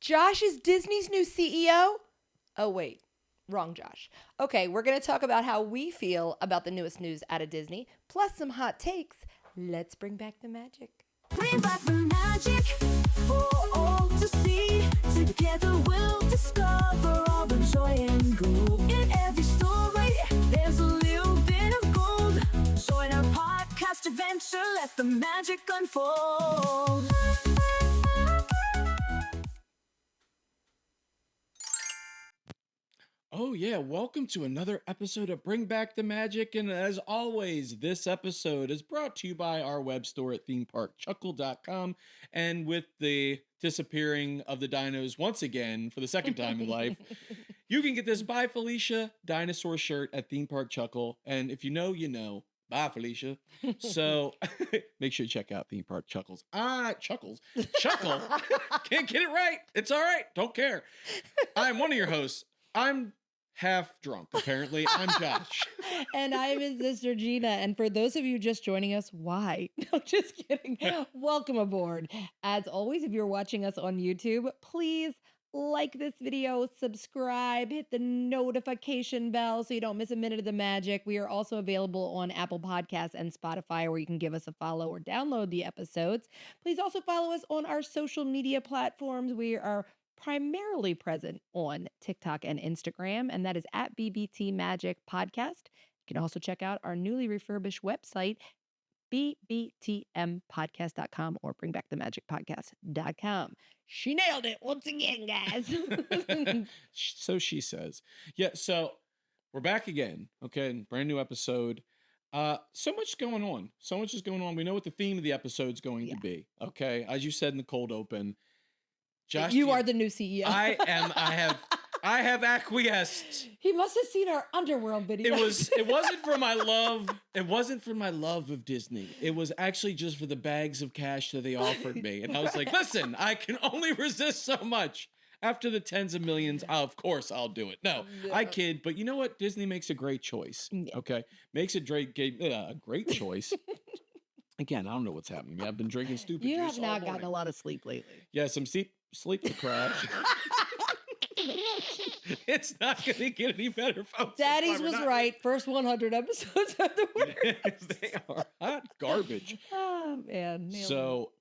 Josh is Disney's new CEO? Oh, wait. Wrong Josh. Okay, we're going to talk about how we feel about the newest news out of Disney, plus some hot takes. Let's bring back the magic. Bring back the magic for all to see. Together we'll discover all the joy and glow. In every story, there's a little bit of gold. Join our podcast adventure, let the magic unfold. Oh yeah, welcome to another episode of Bring Back the Magic, and as always, this episode is brought to you by our web store at themeparkchuckle.com, and with the disappearing of the dinos once again for the second time in life, you can get this Bye Felicia dinosaur shirt at Theme Park Chuckle, and if you know, you know. Bye, Felicia. So make sure you check out Theme Park Chuckles. Chuckle. Can't get it right. It's all right. Don't care. I'm one of your hosts. I'm half drunk, apparently. I'm Josh. And I'm his sister Gina. And for those of you just joining us, why? No, just kidding. Welcome aboard. As always, if you're watching us on YouTube, please like this video, subscribe, hit the notification bell so you don't miss a minute of the magic. We are also available on Apple Podcasts and Spotify, where you can give us a follow or download the episodes. Please also follow us on our social media platforms. We are primarily present on TikTok and Instagram, and that is at BBT Magic Podcast. You can also check out our newly refurbished website, bbtmpodcast.com or bringbackthemagicpodcast.com. She nailed it once again, guys. So she says. Yeah, so we're back again. Okay, brand new episode. So much going on. So much is going on. We know what the theme of the episode's going to be. Okay, as you said in the cold open, Josh, you are the new CEO. I am. I have acquiesced. He must have seen our Underworld video. It wasn't for my love. It wasn't for my love of Disney. It was actually just for the bags of cash that they offered me. And I was like, listen, I can only resist so much. After the tens of millions, of course I'll do it. No, I kid. But you know what? Disney makes a great choice. Okay. Makes a great choice. Again, I don't know what's happening. I've been drinking stupid You juice have not gotten a lot of sleep lately. Yeah, some sleep to crash. It's not going to get any better, folks. Daddy's was right. First 100 episodes of the work. They are hot garbage. Oh, man. So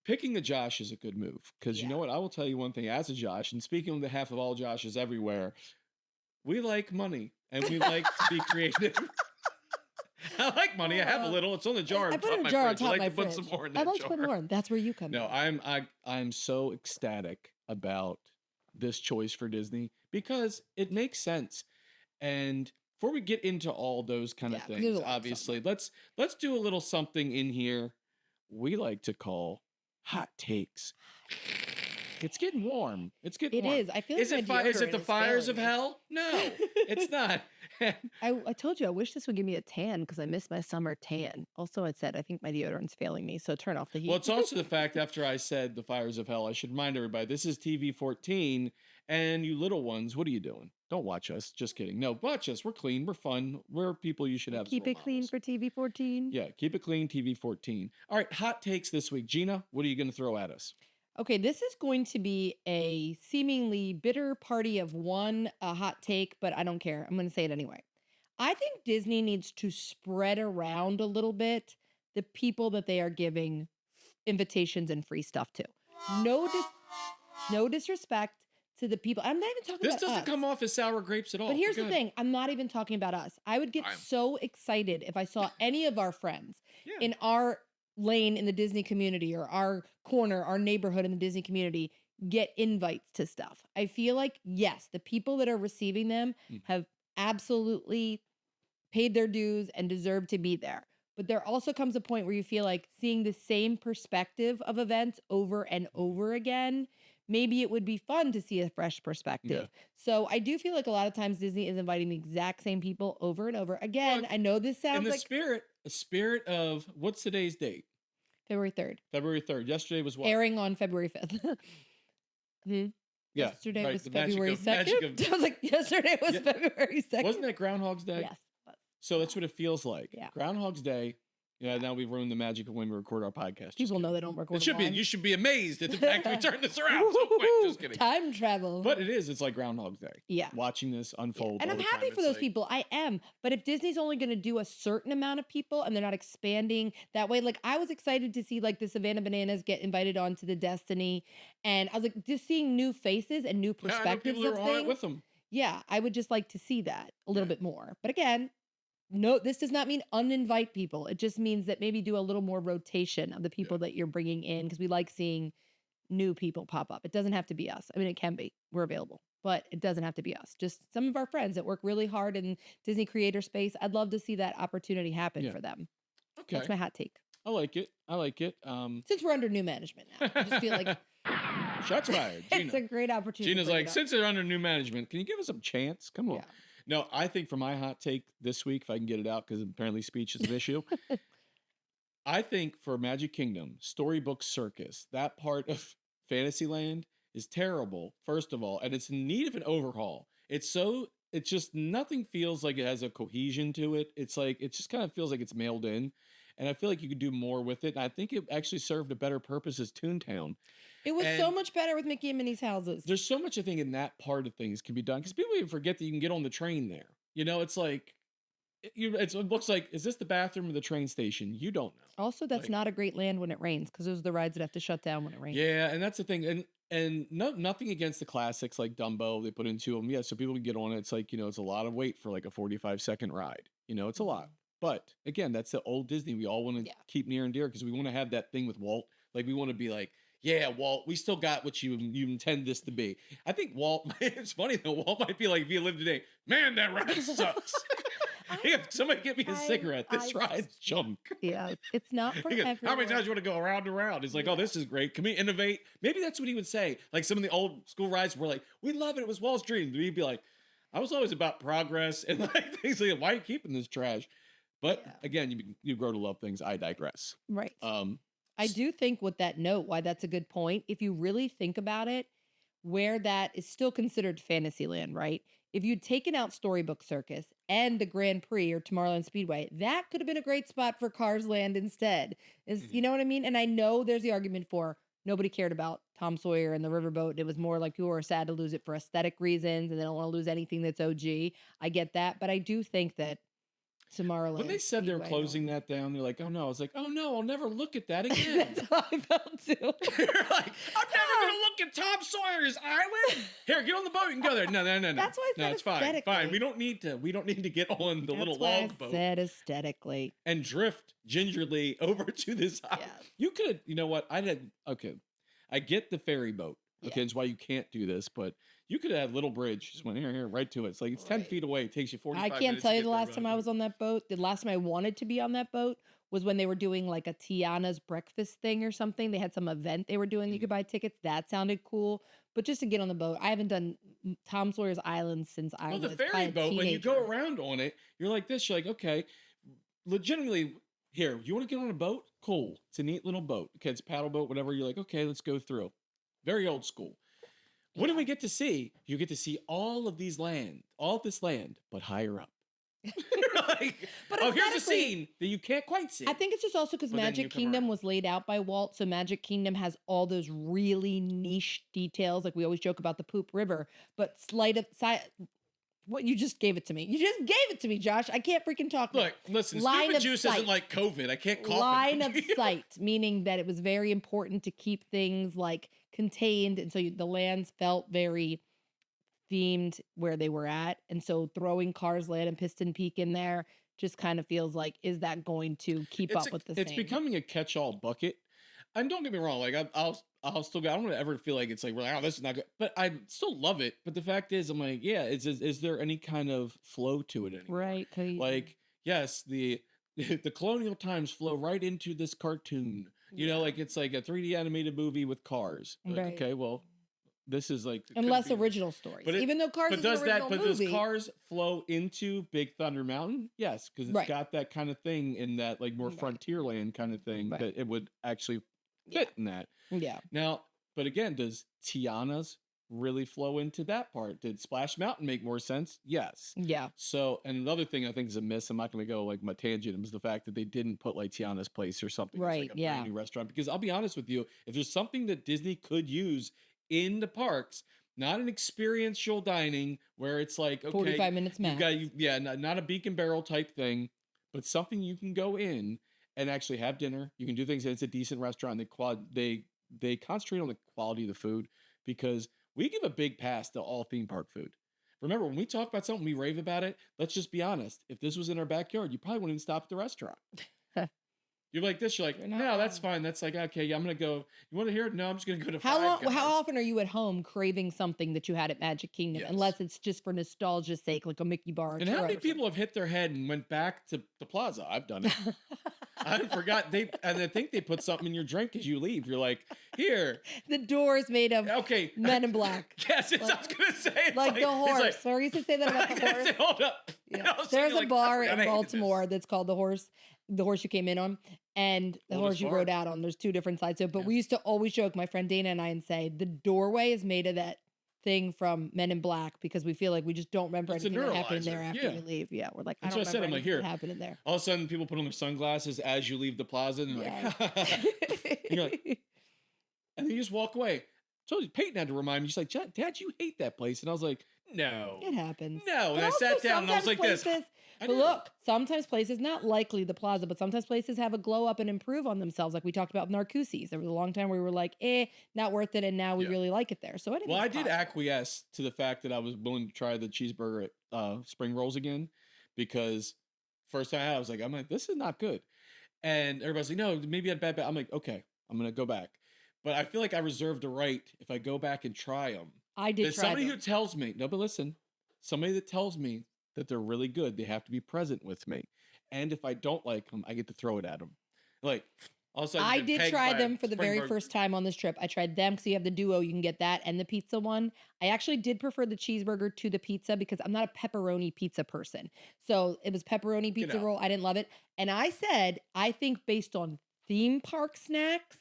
picking a Josh is a good move, because you know what? I will tell you one thing as a Josh, and speaking on behalf of all Joshes everywhere, we like money and we like to be creative. I like money. I have a little. It's on the jar. I put in a jar on top of my put fridge. some more in I'd that like to jar. put more. That's where you come in. No, I'm so ecstatic about this choice for Disney because it makes sense. And before we get into all those kind of things, obviously, let's do a little something in here we like to call hot takes. It's getting warm. It's getting warm. It is. I feel like is it the fires of hell? No, it's not. I told you I wish this would give me a tan because I miss my summer tan. Also, I said I think my deodorant's failing me, so turn off the heat. Well, it's also the fact after I said the fires of hell, I should remind everybody this is TV 14, and you little ones, what are you doing? Don't watch us. Just kidding. No, watch us. We're clean. We're fun. We're people you should have. Keep it clean for TV 14. Yeah, keep it clean. TV 14. All right, hot takes this week. Gina, what are you going to throw at us? Okay, this is going to be a seemingly bitter party of one, a hot take, but I don't care. I'm going to say it anyway. I think Disney needs to spread around a little bit the people that they are giving invitations and free stuff to. No disrespect to the people. I'm not even talking about us. This doesn't come off as sour grapes at all. But here's the thing. I'm not even talking about us. I would get so excited if I saw any of our friends in our lane in the Disney community or our corner, our neighborhood in the Disney community get invites to stuff. I feel like, yes, the people that are receiving them have absolutely paid their dues and deserve to be there. But there also comes a point where you feel like seeing the same perspective of events over and over again, maybe it would be fun to see a fresh perspective. Yeah. So I do feel like a lot of times Disney is inviting the exact same people over and over. Again, I know this sounds like... the spirit of, what's today's date? February 3rd. February 3rd. Yesterday was what? Airing on February 5th. Yeah. Yesterday was February 2nd. I was like, yesterday was February 2nd. Wasn't that Groundhog's Day? Yes. So that's what it feels like. Yeah. Groundhog's Day, Yeah, now we've ruined the magic of when we record our podcast. People know they don't record. It should be. You should be amazed at the fact we turned this around so quick. Just kidding. Time travel. But it is. It's like Groundhog Day. Yeah. Watching this unfold. And I'm happy for those people. I am. But if Disney's only going to do a certain amount of people and they're not expanding that way, like I was excited to see like the Savannah Bananas get invited onto the Destiny, and I was like just seeing new faces and new perspectives people of are on things. it with them. Yeah, I would just like to see that a little bit more. But again, no, this does not mean uninvite people. It just means that maybe do a little more rotation of the people that you're bringing in, because we like seeing new people pop up. It doesn't have to be us. I mean, it can be. We're available, but it doesn't have to be us. Just some of our friends that work really hard in Disney creator space. I'd love to see that opportunity happen for them. Okay. That's my hot take. I like it. Since we're under new management now, I just feel like shots fired. Gina. It's a great opportunity. Gina's like, since they're under new management, can you give us a chance? Come on. Yeah. No, I think for my hot take this week, if I can get it out, because apparently speech is an issue. I think for Magic Kingdom, Storybook Circus, that part of Fantasyland is terrible, first of all, and it's in need of an overhaul. It's just nothing feels like it has a cohesion to it. It's like, it just kind of feels like it's mailed in. And I feel like you could do more with it. And I think it actually served a better purpose as Toontown. It was so much better with Mickey and Minnie's houses. There's so much I think in that part of things can be done, because people even forget that you can get on the train there. You know, it's like, it looks like, is this the bathroom or the train station? You don't know. Also, that's not a great land when it rains, because those are the rides that have to shut down when it rains. Yeah, and that's the thing. And nothing against the classics like Dumbo, they put into them. Yeah, so people can get on it. It's like, it's a lot of weight for like a 45-second ride. It's a lot. But again, that's the old Disney we all want to keep near and dear, because we want to have that thing with Walt. Like, we want to be like, yeah, Walt, we still got what you intend this to be. I think Walt, it's funny though, Walt might be like, if you live today, man, that ride sucks. Somebody get me a cigarette. This ride's junk. Yeah, it's not for everyone. How many times do you want to go around and around? He's like, oh, this is great. Can we innovate? Maybe that's what he would say. Like some of the old school rides were like, we love it. It was Walt's dream. He'd be like, I was always about progress and like things like, why are you keeping this trash? But again, you grow to love things. I digress. Right. I do think with that note, why that's a good point. If you really think about it, where that is still considered Fantasyland, right? If you'd taken out Storybook Circus and the Grand Prix or Tomorrowland Speedway, that could have been a great spot for Cars Land instead. You know what I mean? And I know there's the argument for nobody cared about Tom Sawyer and the Riverboat. It was more like people were sad to lose it for aesthetic reasons and they don't want to lose anything that's OG. I get that. But I do think that Tomorrowland. When they said they were closing that down, they're like, oh no. I was like, oh no, I'll never look at that again. That's how I felt too. You're like, I'm never going to look at Tom Sawyer's Island. Here, get on the boat and go there. No. That's why I said it's fine. We don't need to get on the little log boat. Said aesthetically. And drift gingerly over to this island. Yeah. You could, you know what? I get the ferry boat. Okay, it's why you can't do this, but you could have little bridge. Just went here, right to it. It's like it's 10 feet away. It takes you 45 minutes. I can't tell you the last time I was on that boat. The last time I wanted to be on that boat was when they were doing like a Tiana's breakfast thing or something. They had some event they were doing that you could buy tickets. That sounded cool. But just to get on the boat, I haven't done Tom Sawyer's Island since I was the ferry boat, when you go around on it, you're like this. You're like, okay, legitimately, here, you want to get on a boat? Cool. It's a neat little boat. Okay, it's a paddle boat, whatever. You're like, okay, let's go through. Very old school. What do we get to see? You get to see all of this land, but higher up. But here's a scene that you can't quite see. I think it's just also because Magic Kingdom was laid out by Walt, so Magic Kingdom has all those really niche details. Like we always joke about the Poop River, but what you just gave it to me. You just gave it to me, Josh. I can't freaking talk. Look, listen, stupid juice isn't like COVID. I can't cough. Line of sight, meaning that it was very important to keep things like contained, and so the lands felt very themed where they were at, and so throwing Cars Land and Piston Peak in there just kind of feels like, is that going to keep up with the same? It's becoming a catch-all bucket. And don't get me wrong, like I'll still go. I don't want to ever feel like it's like, oh, this is not good, but I still love it. But the fact is, I'm like, yeah, is there any kind of flow to it anymore? Right. Like, yes, the colonial times flow right into this cartoon. You know, like it's like a 3D animated movie with cars. Like, right. Okay, well, this is like less original stories. But even though Cars is an original movie. Does Cars flow into Big Thunder Mountain? Yes, because it's got that kind of thing in that like more Frontierland kind of thing that it would actually fit in that. Yeah. Now, but again, does Tiana's really flow into that part. Did Splash Mountain make more sense? Yes. Yeah. So, and another thing I think is a miss, I'm not going to go like my tangent, was the fact that they didn't put like Tiana's Place or something. It's Right. like a brand new restaurant. Because I'll be honest with you, if there's something that Disney could use in the parks, not an experiential dining where it's like, okay, 45 minutes max. Not a beacon barrel type thing, but something you can go in and actually have dinner. You can do things, and it's a decent restaurant. They concentrate on the quality of the food, because we give a big pass to all theme park food. Remember, when we talk about something, we rave about it. Let's just be honest. If this was in our backyard, you probably wouldn't even stop at the restaurant. You're like this. You're like, no, that's fine. That's like, okay, yeah, I'm going to go. You want to hear it? No, I'm just going to go to Five Guys. How often are you at home craving something that you had at Magic Kingdom? Yes. Unless it's just for nostalgia's sake, like a Mickey bar. And how many people have hit their head and went back to the plaza? I've done it. I forgot and I think they put something in your drink as you leave. You're like, here. The door is made of Men in Black. Yes, I was gonna say, it's like the horse. Or you used to say that about the horse. Hold up. Yeah. There's a bar in Baltimore that's called the horse you came in on, and the horse you rode out on. There's two different sides to it. But we used to always joke, my friend Dana and I, and say the doorway is made of that thing from Men in Black, because we feel like we just don't remember anything that happened in there after we leave. Yeah, we're like, that's I don't what I said. I'm like, here, happened in there. All of a sudden, people put on their sunglasses as you leave the plaza, and they're like, you're like, and then you just walk away. So Peyton had to remind me. She's like, Dad, you hate that place, and I was like, no, it happens. No, and I sat down and I was like this. But look, sometimes places, not likely the plaza, but sometimes places have a glow up and improve on themselves. Like we talked about Narcoossee's. There was a long time where we were like, not worth it. And now we really like it there. So anyway. Well, I did acquiesce to the fact that I was willing to try the cheeseburger at Spring Rolls again, because first time I was like, this is not good. And everybody's like, no, maybe I had bad. I'm like, okay, I'm going to go back. But I feel like I reserved a right, if I go back and try them. I did There's try somebody them. who tells me, no, but listen, somebody that tells me that they're really good, they have to be present with me. And if I don't like them, I get to throw it at them. Like, all of a sudden, I did try them for the very first time on this trip. I tried them because you have the duo. You can get that and the pizza one. I actually did prefer the cheeseburger to the pizza because I'm not a pepperoni pizza person. So it was pepperoni pizza roll. I didn't love it. And I said, I think based on theme park snacks,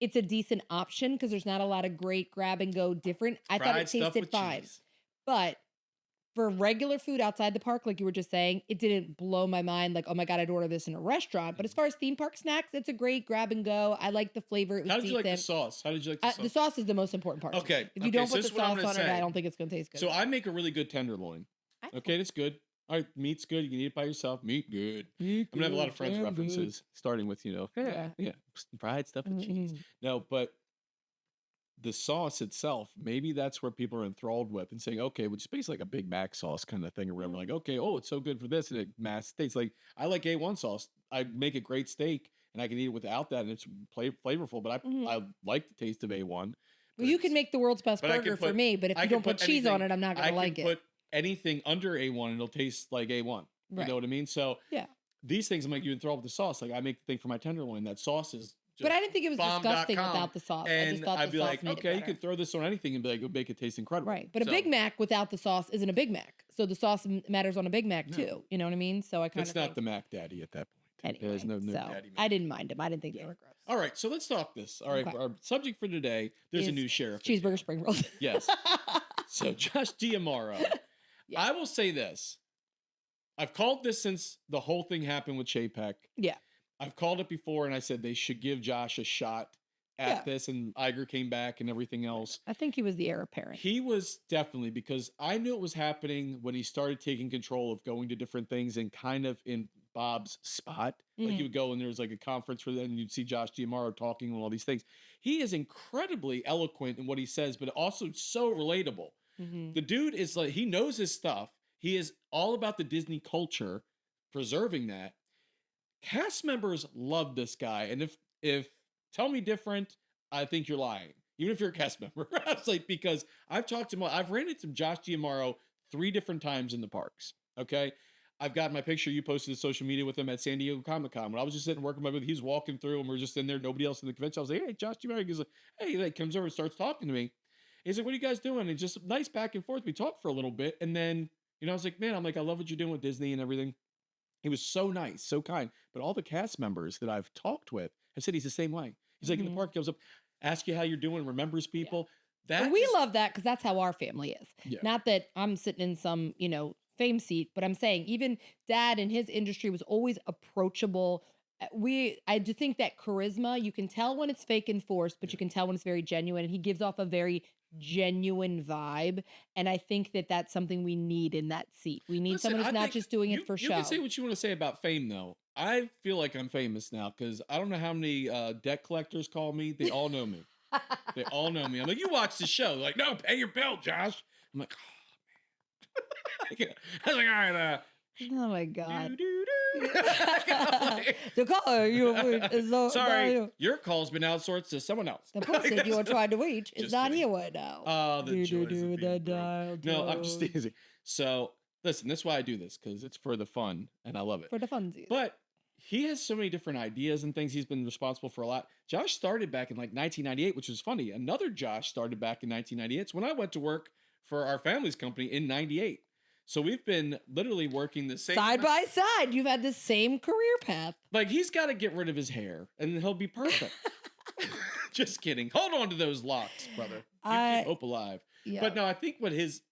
it's a decent option because there's not a lot of great grab and go different. I thought it tasted fine. But for regular food outside the park, like you were just saying, it didn't blow my mind. Like, oh my God, I'd order this in a restaurant. But as far as theme park snacks, it's a great grab and go. I like the flavor. It was How did you like the sauce? How did you like the sauce? The sauce is the most important part. Okay. If you don't put the sauce on it, I don't think it's going to taste good. So I make a really good tenderloin. Okay, that's good. All right, meat's good. You can eat it by yourself. Meat good. I'm going to have a lot of Friends references, starting with, fried stuff and cheese. No, but the sauce itself, maybe that's where people are enthralled with and saying, okay, which is basically like a Big Mac sauce kind of thing or whatever. Like, okay, it's so good for this. And it tastes like, I like A1 sauce. I make a great steak and I can eat it without that. And it's flavorful, but I like the taste of A1. Well, you can make the world's best burger for me, but if you don't put cheese on it, I'm not going to like it. I can put anything under A1 and it'll taste like A1. You know what I mean? So these things, I'm like, you enthralled with the sauce. Like I make the thing for my tenderloin. That sauce is but I didn't think it was disgusting without the sauce. And I just thought I'd the be sauce like, made okay, it you could throw this on anything and be like, it'll make it taste incredible. Right. But a Big Mac without the sauce isn't a Big Mac. So the sauce matters on a Big Mac too. You know what I mean? So I kind of It's not the Mac Daddy at that point. Anyway, There's no Daddy Mac. I didn't mind them. I didn't think they were gross. All right, so let's talk this. All right, our subject for today, there's a new sheriff. Cheeseburger spring rolls. Yes. So Josh D'Amaro. I will say this. I've called this since the whole thing happened with Chapek. Yeah. I've called it before, and I said they should give Josh a shot at this, and Iger came back and everything else. I think he was the heir apparent. He was definitely, because I knew it was happening when he started taking control of going to different things and kind of in Bob's spot. Like he would go and there was like a conference for them, and you'd see Josh D'Amaro talking and all these things. He is incredibly eloquent in what he says, but also so relatable. The dude is like, he knows his stuff. He is all about the Disney culture, preserving that. Cast members love this guy. And if tell me different, I think you're lying. Even if you're a cast member. I was like, because I've talked to him, I've ran into Josh D'Amaro 3 different times in the parks. Okay. I've got my picture you posted to social media with him at San Diego Comic-Con. When I was just sitting working my booth, he was walking through and we're just in there, nobody else in the convention. I was like, hey, Josh D'Amaro. He's like, hey, he comes over and starts talking to me. He's like, what are you guys doing? And just nice back and forth. We talked for a little bit. And then, I was like, man, I love what you're doing with Disney and everything. He was so nice, so kind. But all the cast members that I've talked with have said he's the same way. He's like in the park, he goes up, asks you how you're doing, remembers people. And we love that because that's how our family is. Yeah. Not that I'm sitting in some, fame seat, but I'm saying even Dad in his industry was always approachable. I just think that charisma, you can tell when it's fake and forced, but you can tell when it's very genuine. And he gives off a very genuine vibe. And I think that that's something we need in that seat. We need someone who's not just doing it for show. You can say what you want to say about fame, though. I feel like I'm famous now because I don't know how many debt collectors call me. They all know me. They all know me. I'm like, you watch the show. They're like, no, pay your bill, Josh. I'm like, oh, man. I was like, all right. Oh, my God. The caller you is sorry, your call's been outsourced to someone else. The person you are trying to reach is not here right now. Oh, the joys of being broke. No, I'm just teasing. So, listen, that's why I do this, because it's for the fun, and I love it. For the funsies. But he has so many different ideas and things. He's been responsible for a lot. Josh started back in like 1998, which was funny. Another Josh started back in 1998. It's when I went to work for our family's company in 98. So we've been literally working the same side by side. You've had the same career path. Like, he's got to get rid of his hair and he'll be perfect. Just kidding. Hold on to those locks, brother. You keep hope alive. Yeah. But no, I think what his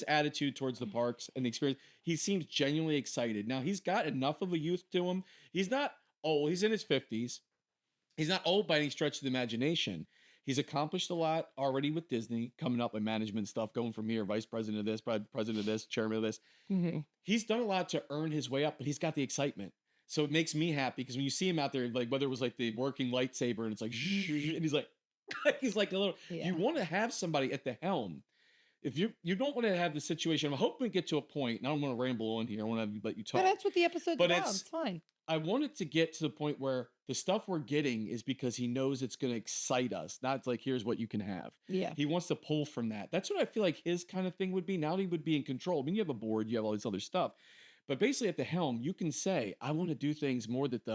attitude towards the parks and the experience, he seems genuinely excited. Now, he's got enough of a youth to him. He's not old. He's in his 50s. He's not old by any stretch of the imagination. He's accomplished a lot already with Disney, coming up with management stuff, going from here, vice president of this, president of this, chairman of this. Mm-hmm. He's done a lot to earn his way up, but he's got the excitement. So it makes me happy because when you see him out there, like whether it was like the working lightsaber and it's like, and he's like a little, you want to have somebody at the helm. If you don't want to have the situation, I'm hoping we get to a point, and I don't want to ramble on here. I want to let you talk. But that's what the episode's about. It's fine. I want it to get to the point where the stuff we're getting is because he knows it's going to excite us. Not like, here's what you can have. Yeah. He wants to pull from that. That's what I feel like his kind of thing would be. Now he would be in control. I mean, you have a board, you have all this other stuff. But basically at the helm, you can say, I want to do things more that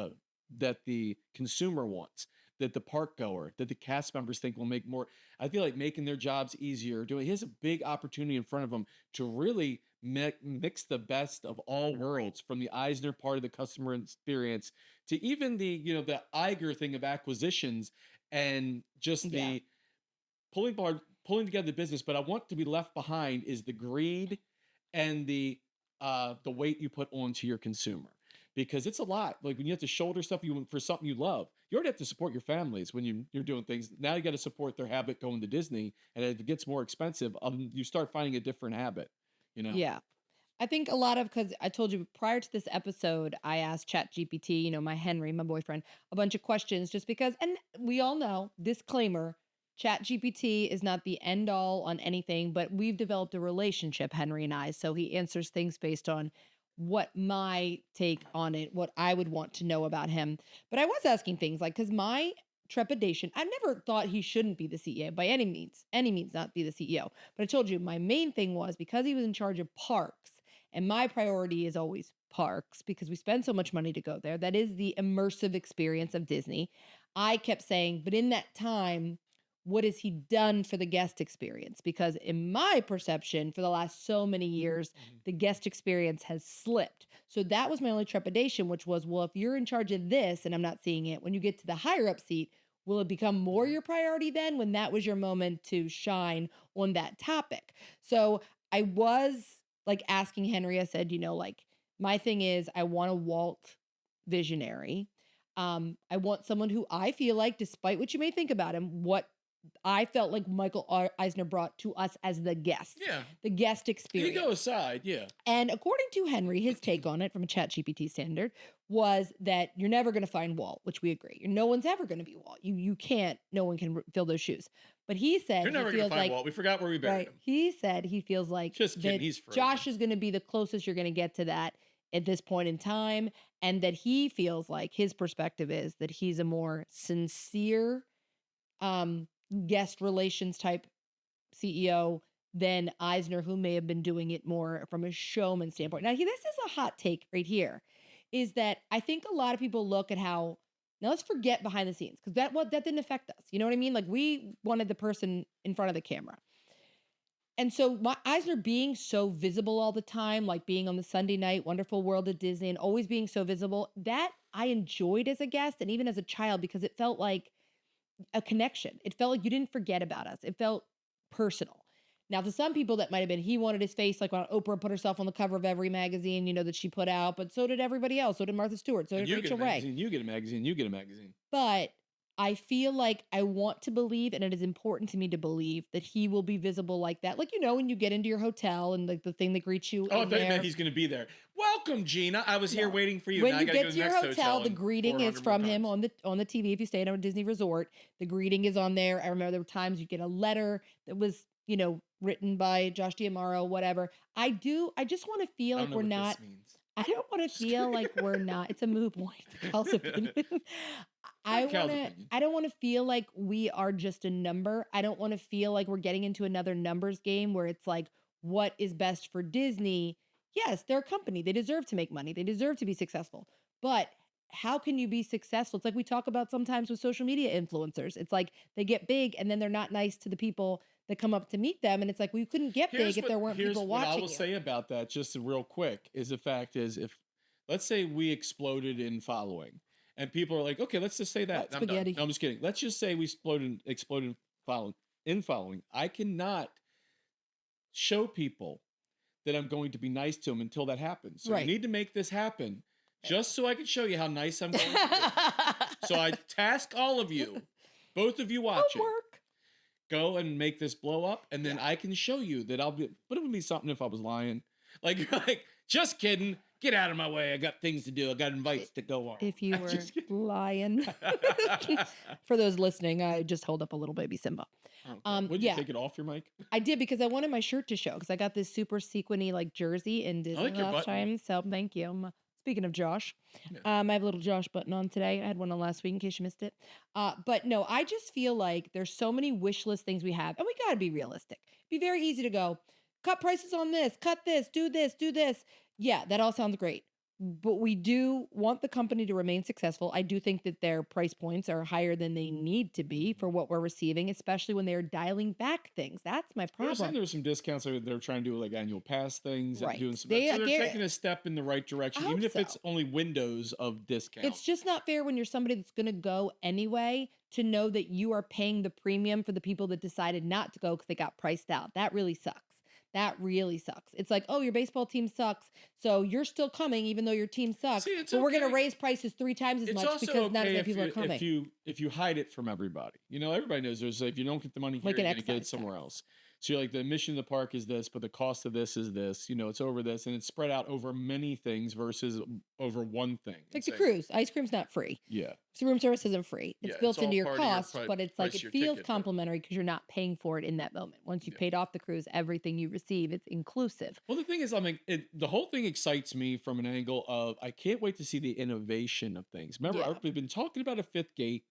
the consumer wants, that the park goer, that the cast members think will make more. I feel like making their jobs easier. He has a big opportunity in front of him to really mix the best of all worlds, from the Eisner part of the customer experience to even the Iger thing of acquisitions and just the pulling together the business. But I want to be left behind is the greed and the weight you put onto your consumer, because it's a lot. Like when you have to shoulder stuff for something you love, you already have to support your families when you're doing things. Now you got to support their habit going to Disney, and if it gets more expensive, you start finding a different habit. Yeah. I think a lot of, because I told you prior to this episode, I asked ChatGPT, my Henry, my boyfriend, a bunch of questions just because, and we all know, disclaimer, ChatGPT is not the end all on anything, but we've developed a relationship, Henry and I. So he answers things based on what my take on it, what I would want to know about him. But I was asking things like, because my trepidation, I never thought he shouldn't be the CEO by any means not be the CEO. But I told you my main thing was because he was in charge of parks, and my priority is always parks because we spend so much money to go there. That is the immersive experience of Disney. I kept saying, but in that time, what has he done for the guest experience? Because in my perception, for the last so many years, the guest experience has slipped. So that was my only trepidation, which was, well, if you're in charge of this and I'm not seeing it, when you get to the higher up seat, will it become more your priority then when that was your moment to shine on that topic? So I was like asking Henry, I said, my thing is I want a Walt visionary. I want someone who I feel like, despite what you may think about him, what I felt like Michael Eisner brought to us as the guest. Yeah. The guest experience. Ego aside, yeah. And according to Henry, his take on it from a ChatGPT standard was that you're never going to find Walt, which we agree. No one's ever going to be Walt. You can't, no one can fill those shoes. But he said you're never going to find Walt. We forgot where we buried him. He said he feels like just kidding, he's frozen. Josh is going to be the closest you're going to get to that at this point in time. And that he feels like his perspective is that he's a more sincere, guest relations type CEO than Eisner, who may have been doing it more from a showman standpoint. Now, this is a hot take right here, is that I think a lot of people look at how, now let's forget behind the scenes, because that didn't affect us. You know what I mean? Like, we wanted the person in front of the camera. And so Eisner being so visible all the time, like being on the Sunday night, Wonderful World of Disney, and always being so visible, that I enjoyed as a guest and even as a child, because it felt like a connection. It felt like you didn't forget about us. It felt personal. Now, to some people, that might have been he wanted his face, like when Oprah put herself on the cover of every magazine, that she put out, but so did everybody else. So did Martha Stewart. So did Rachel Ray. You get a magazine. You get a magazine. But I feel like I want to believe, and it is important to me to believe, that he will be visible like that. Like, when you get into your hotel and like the thing that greets you. Oh, I thought you meant he's going to be there. Welcome, Gina. I was here waiting for you. When now you get to your hotel, the greeting is from him on the TV. If you stay at a Disney resort, the greeting is on there. I remember there were times you get a letter that was, written by Josh D'Amaro, whatever. I just want to feel like we're not. I don't want to feel like we're not. It's a moot point. Cal's opinion. I don't want to feel like we are just a number. I don't want to feel like we're getting into another numbers game where it's like, what is best for Disney? Yes, they're a company. They deserve to make money. They deserve to be successful. But how can you be successful? It's like we talk about sometimes with social media influencers. It's like they get big and then they're not nice to the people that come up to meet them. And it's like, we couldn't get big if there weren't people watching. What I will say about that, just real quick, is the fact is, if let's say we exploded in following and people are like, okay, let's just say that. I'm done. No, I'm just kidding. Let's just say we exploded in following. I cannot show people that I'm going to be nice to them until that happens. So I need to make this happen just so I can show you how nice I'm going to be. So I task all of you, both of you watching. Go and make this blow up, and then I can show you that I'll be. But it would be something if I was lying, like just kidding. Get out of my way. I got things to do. I got invites to go on. If you were lying, for those listening, I just hold up a little baby Simba. Would you take it off your mic? I did, because I wanted my shirt to show, because I got this super sequiny jersey in Disney last time. So thank you. Speaking of Josh, I have a little Josh button on today. I had one on last week in case you missed it. But no, I just feel like there's so many wish list things we have, and we got to be realistic. It'd be very easy to go, cut prices on this, cut this, do this, do this. Yeah, that all sounds great. But we do want the company to remain successful. I do think that their price points are higher than they need to be for what we're receiving, especially when they're dialing back things. That's my problem. There were some discounts they're trying to do, like annual pass things. Right. Doing some, so they're taking a step in the right direction, even if it's only windows of discount. It's just not fair when you're somebody that's going to go anyway to know that you are paying the premium for the people that decided not to go because they got priced out. That really sucks. That really sucks. It's like, oh, your baseball team sucks, so you're still coming even though your team sucks. So we're going to raise prices 3 times as much because not enough people are coming. If you hide it from everybody, everybody knows there's if you don't get the money here, you're going to get it somewhere else. So you're like, the admission to the park is this, but the cost of this is this. It's over this, and it's spread out over many things versus over one thing. Like the cruise, ice cream's not free. Yeah. So room service isn't free. It's built into your cost, but it's like it feels complimentary because you're not paying for it in that moment. Once you've paid off the cruise, everything you receive, it's inclusive. Well, the thing is, the whole thing excites me from an angle of I can't wait to see the innovation of things. Remember, we've been talking about a 5th gate.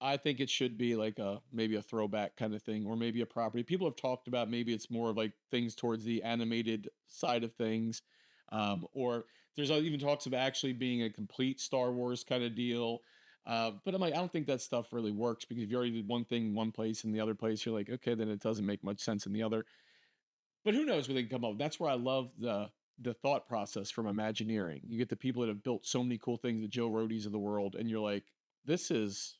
I think it should be like maybe a throwback kind of thing, or maybe a property. People have talked about maybe it's more of like things towards the animated side of things, or there's even talks of actually being a complete Star Wars kind of deal. But I'm like, I don't think that stuff really works, because if you already did one thing in one place and the other place, you're like, okay, then it doesn't make much sense in the other. But who knows what they can come up with. That's where I love the thought process from Imagineering. You get the people that have built so many cool things, the Joe Rohdes of the world, and you're like, this is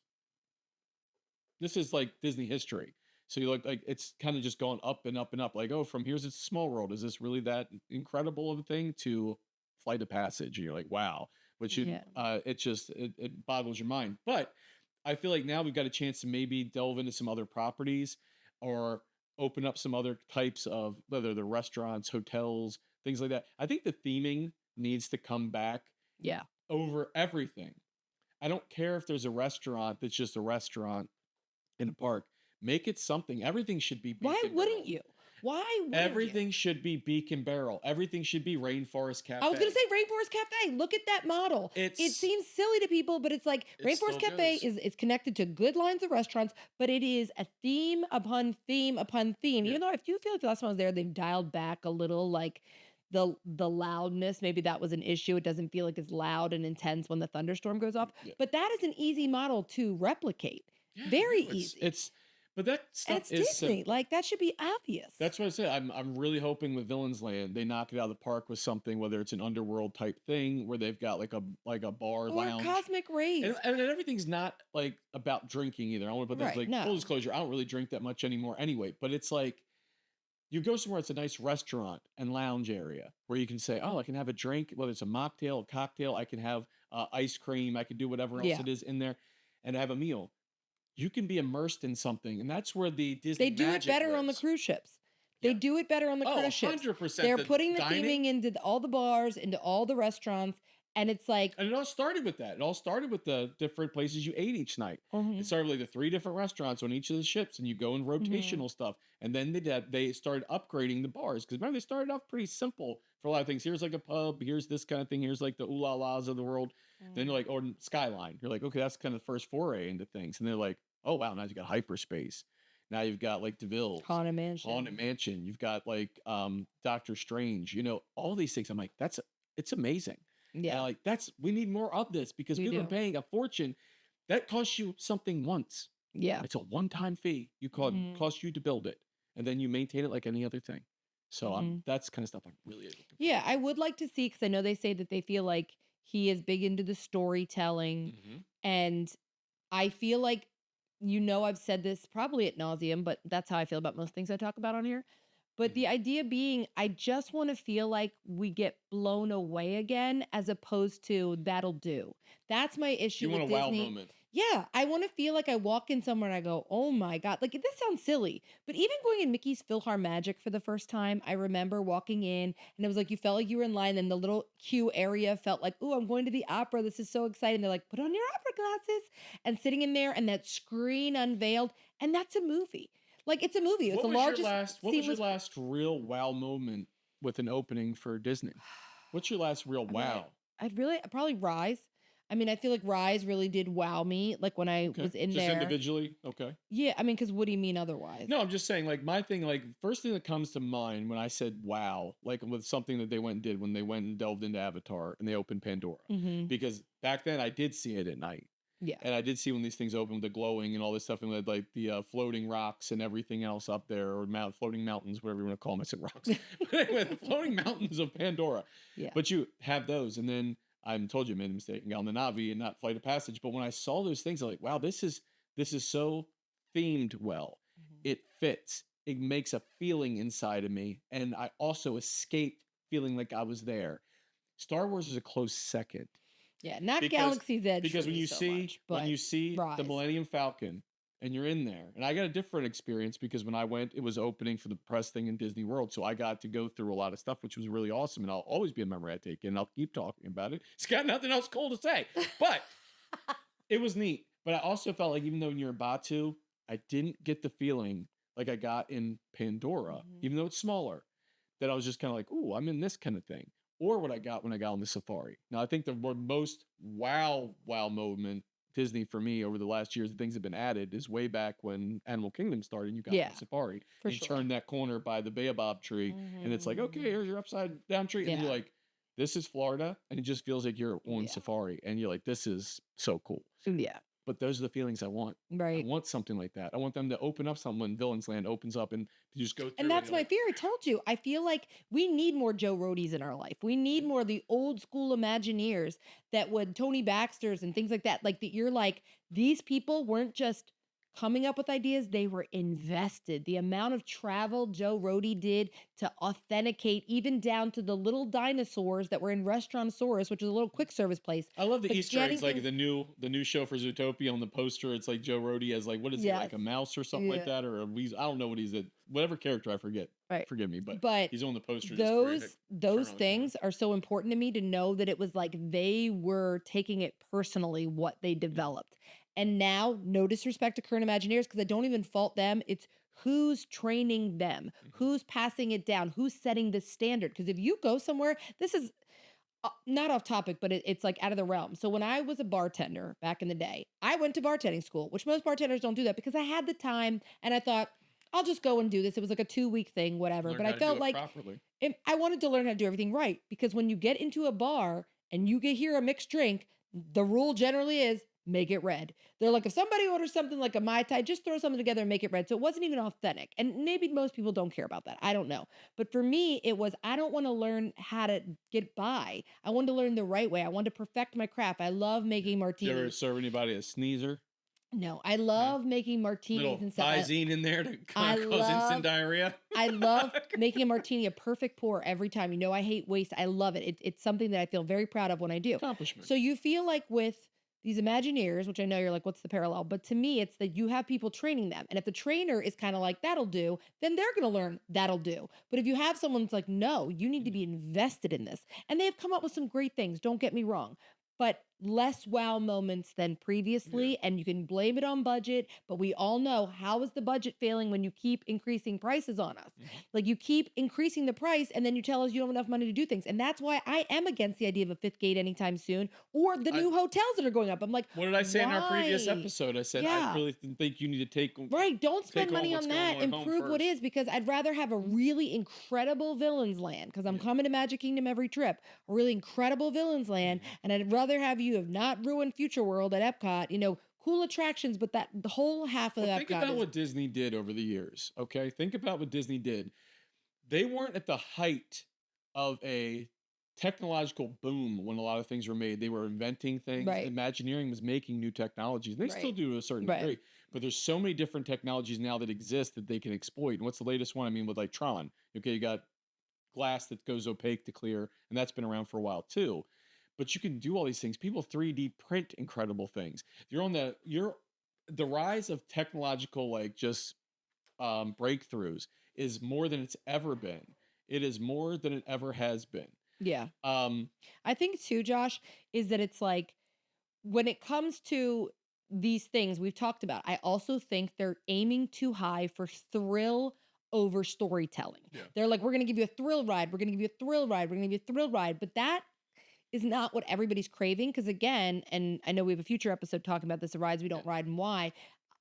like Disney history. So you look like it's kind of just going up and up and up. Like, oh, from here's a Small World. Is this really that incredible of a thing to Flight of Passage? And you're like, wow. Which it boggles your mind. But I feel like now we've got a chance to maybe delve into some other properties or open up some other types of, whether they're restaurants, hotels, things like that. I think the theming needs to come back over everything. I don't care if there's a restaurant that's just a restaurant in a park. Make it something. Everything should be Why wouldn't you? Why wouldn't Everything should be Beak and Barrel. Everything should be Rainforest Cafe. I was going to say Rainforest Cafe. Look at that model. It seems silly to people, but it's like Rainforest Cafe is connected to good lines of restaurants, but it is a theme upon theme upon theme. Even though I do feel like the last time I was there, they've dialed back a little, like the loudness. Maybe that was an issue. It doesn't feel like it's loud and intense when the thunderstorm goes off. But that is an easy model to replicate. Very easy. But that And stuff it's is Disney. simple. Like, that should be obvious. That's what I said. I'm really hoping with Villains Land they knock it out of the park with something, whether it's an underworld type thing where they've got like a bar Or lounge. cosmic rays. And everything's not like about drinking either. I want to put that Right, like full no. disclosure. I don't really drink that much anymore anyway. But it's like you go somewhere, it's a nice restaurant and lounge area where you can say, oh, I can have a drink, whether it's a mocktail, a cocktail, I can have ice cream, I can do whatever else Yeah. it is in there, and have a meal. You can be immersed in something, and that's where the Disney They do it magic better on the lives. cruise ships. They Yeah. do it better on the Oh, cruise ships. 100%. They're The putting the dining. theming into all the bars, into all the restaurants, and it's like, And it all started with that. It all started with the different places you ate each night. It started with like the 3 different restaurants on each of the ships, and you go in rotational stuff. And then they started upgrading the bars because remember they started off pretty simple for a lot of things. Here's like a pub. Here's this kind of thing. Here's like the ooh la las of the world. Then you're like, or Skyline. You're like, okay, that's kind of the first foray into things. And they're like, oh wow, now you got hyperspace. Now you've got like DeVille's. Haunted Mansion. Haunted Mansion. You've got like Doctor Strange. You know, all these things. I'm like, it's amazing. Yeah. And like we need more of this because We people are do. paying a fortune. That costs you something once. Yeah. It's a one-time fee. Cost you to build it, and then you maintain it like any other thing. So that's kind of stuff I'm really looking for. Yeah, I would like to see, because I know they say that they feel like he is big into the storytelling. And I feel like, I've said this probably ad nauseum, but that's how I feel about most things I talk about on here. But the idea being, I just want to feel like we get blown away again, as opposed to that'll do. That's my issue You with want a wow Disney. moment. Yeah, I want to feel like I walk in somewhere and I go, oh my God. Like, this sounds silly, but even going in Mickey's PhilharMagic for the first time, I remember walking in and it was like you felt like you were in line, and the little queue area felt like, oh, I'm going to the opera. This is so exciting. They're like, put on your opera glasses, and sitting in there and that screen unveiled. And that's a movie. Like, it's a movie. It's What the was largest. what was your last real wow moment with an opening for Disney? What's your last real wow? I'd probably Rise. I mean, I feel like Rise really did wow me, like when I was in Just there. individually? Okay. Yeah, I mean, because what do you mean otherwise? No, I'm just saying, like, my thing, like, first thing that comes to mind when I said wow, like, with something that they went and did when they went and delved into Avatar and they opened Pandora. Because back then I did see it at night. Yeah. And I did see when these things opened with the glowing and all this stuff, and with like the floating rocks and everything else up there, or floating mountains, whatever you want to call them. I said rocks. But anyway, the floating mountains of Pandora. Yeah. But you have those, and then I told you I made a mistake and got on the Navi and not Flight of Passage. But when I saw those things, I'm like, wow, this is so themed well. It fits. It makes a feeling inside of me, and I also escaped feeling like I was there. Star Wars is a close second. Yeah, not Galaxy's Edge. Because when you so see Rise. the Millennium Falcon and you're in there, and I got a different experience because when I went, it was opening for the press thing in Disney World, so I got to go through a lot of stuff, which was really awesome, and I'll always be a memory I take, and I'll keep talking about it. It's got nothing else cool to say, but it was neat. But I also felt like even though you're in Batu, I didn't get the feeling like I got in Pandora, even though it's smaller, that I was just kind of like, ooh, I'm in this kind of thing. Or what I got when I got on the safari. Now, I think the most wow moment Disney for me over the last years, the things have been added, is way back when Animal Kingdom started and you got on the safari. For you sure. turned that corner by the baobab tree, and it's like, okay, here's your upside down tree. And you're like, this is Florida. And it just feels like you're on safari. And you're like, this is so cool. Yeah. But those are the feelings I want. Right. I want something like that. I want them to open up something when Villains Land opens up and you just go through. And that's my fear. I told you. I feel like we need more Joe Rohdes in our life. We need more of the old school Imagineers that would Tony Baxter's and things like that. Like that you're like, these people weren't just coming up with ideas, they were invested. The amount of travel Joe Rohde did to authenticate, even down to the little dinosaurs that were in Restaurantosaurus, which is a little quick service place. I love the But Easter eggs, like things- the new show for Zootopia on the poster. It's like Joe Rohde as like, what is he, like a mouse or something like that, or a weasel? I don't know what he's at. Whatever character, I forget. Right. Forgive me, but he's on the poster. Those things are so important to me to know that it was like they were taking it personally what they developed. And now, no disrespect to current Imagineers, because I don't even fault them. It's who's training them, who's passing it down, who's setting the standard. Because if you go somewhere, this is not off topic, but it's like out of the realm. So when I was a bartender back in the day, I went to bartending school, which most bartenders don't do that, because I had the time and I thought, I'll just go and do this. It was like a 2-week thing, whatever. But I felt like I wanted to learn how to do everything right, because when you get into a bar and you hear a mixed drink, the rule generally is make it red. They're like, if somebody orders something like a Mai Tai, just throw something together and make it red. So it wasn't even authentic. And maybe most people don't care about that. I don't know. But for me, it was, I don't want to learn how to get by. I wanted to learn the right way. I wanted to perfect my craft. I love making martinis. You ever serve anybody a sneezer? No, I love making martinis Little and stuff. Visine in there to cause instant diarrhea. I love making a martini a perfect pour every time. You know, I hate waste. I love it. It's something that I feel very proud of when I do. Accomplishment. So you feel like with these Imagineers, which I know you're like, what's the parallel? But to me, it's that you have people training them. And if the trainer is kind of like, that'll do, then they're going to learn that'll do. But if you have someone that's like, no, you need to be invested in this. And they've come up with some great things. Don't get me wrong. But less wow moments than previously, and you can blame it on budget, but we all know, how is the budget failing when you keep increasing prices on us? Like, you keep increasing the price and then you tell us you don't have enough money to do things. And that's why I am against the idea of a fifth gate anytime soon, or the new hotels that are going up. I'm like, what did I say in our previous why? episode? I said, I really think you need to take don't spend money on that, improve what is, because I'd rather have a really incredible villains land, because I'm coming to Magic Kingdom every trip, a really incredible villains land, and I'd rather have you have not ruined Future World at Epcot, you know, cool attractions, but that the whole half of that. Think about what Disney did over the years, okay? Think about what Disney did. They weren't at the height of a technological boom when a lot of things were made. They were inventing things. Right. Imagineering was making new technologies. They still do to a certain degree, but there's so many different technologies now that exist that they can exploit. And what's the latest one? I mean, with like Tron, okay, you got glass that goes opaque to clear, and that's been around for a while too. But you can do all these things. People 3D print incredible things. The rise of technological, like, just breakthroughs is more than it's ever been. It is more than it ever has been. Yeah. I think too, Josh, is that it's like, when it comes to these things we've talked about, I also think they're aiming too high for thrill over storytelling. Yeah. They're like, we're going to give you a thrill ride. We're going to give you a thrill ride. We're going to give you a thrill ride. But that is not what everybody's craving. Because again, and I know we have a future episode talking about this, the rides we don't ride and why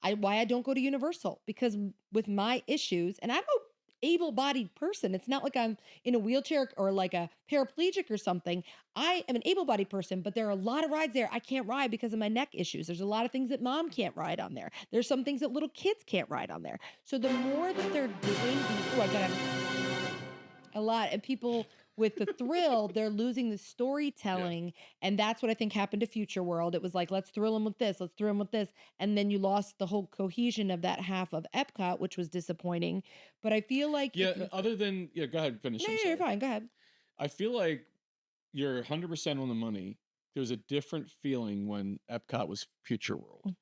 I don't go to Universal, because with my issues, and I'm a able-bodied person. It's not like I'm in a wheelchair or like a paraplegic or something. I am an able-bodied person, but there are a lot of rides there I can't ride because of my neck issues. There's a lot of things that mom can't ride on there. There's some things that little kids can't ride on there. So the more that they're doing these, I got a lot, and people with the thrill, they're losing the storytelling. And that's what I think happened to Future World. It was like, let's thrill them with this, let's thrill them with this. And then you lost the whole cohesion of that half of Epcot, which was disappointing. But I feel like... other than... Yeah, go ahead, finish. No, you're fine, go ahead. I feel like you're 100% on the money. There was a different feeling when Epcot was Future World.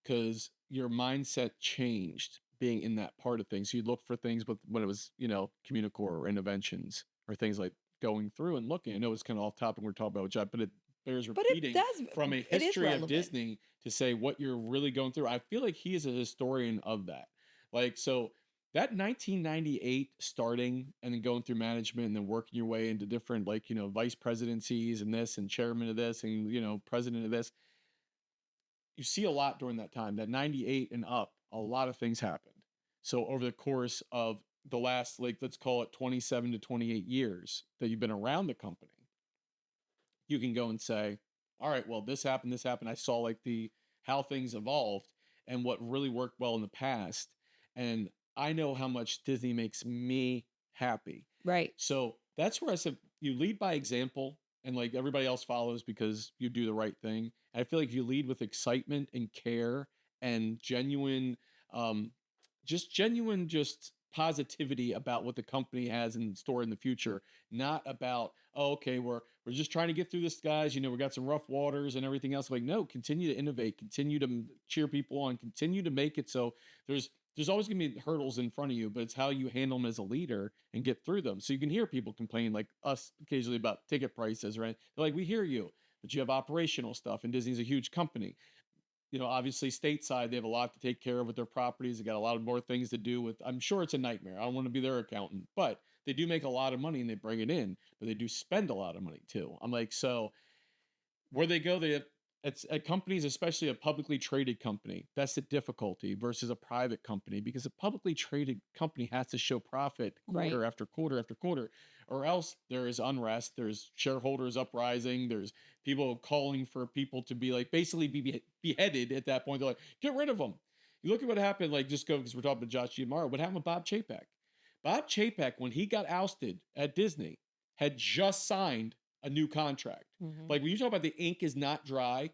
Because your mindset changed being in that part of things. So you'd look for things when it was, Communicore or Interventions, or things like going through and looking. I know it's kind of off topic we're talking about, but it bears repeating from a history of Disney to say what you're really going through. I feel like he is a historian of that. Like, so that 1998 starting and then going through management and then working your way into different, like, vice presidencies and this and chairman of this and, president of this. You see a lot during that time. That 98 and up, a lot of things happened. So over the course of the last, like, let's call it 27 to 28 years that you've been around the company, you can go and say, all right, well, this happened. I saw like how things evolved and what really worked well in the past. And I know how much Disney makes me happy. Right. So that's where I said, you lead by example, and like everybody else follows because you do the right thing. And I feel like you lead with excitement and care and genuine positivity about what the company has in store in the future, not about, okay, we're just trying to get through this, guys. We got some rough waters and everything else. Like, no, continue to innovate, continue to cheer people on, continue to make it so there's always going to be hurdles in front of you, but it's how you handle them as a leader and get through them. So you can hear people complain, like us occasionally, about ticket prices, right? They're like, we hear you, but you have operational stuff, and Disney's a huge company. Obviously stateside, they have a lot to take care of with their properties. They got a lot of more things to do with. I'm sure it's a nightmare. I don't want to be their accountant, but they do make a lot of money and they bring it in, but they do spend a lot of money too. I'm like, so where they go, it's a companies, especially a publicly traded company. That's the difficulty versus a private company, because a publicly traded company has to show profit Right. quarter after quarter after quarter, or else there is unrest. There's shareholders uprising. There's people calling for people to be like basically be beheaded at that point. They're like, get rid of them. You look at what happened, like just go because we're talking about Josh Giamaro. What happened with Bob Chapek? Bob Chapek, when he got ousted at Disney, had just signed a new contract. Like when you talk about the ink is not dry,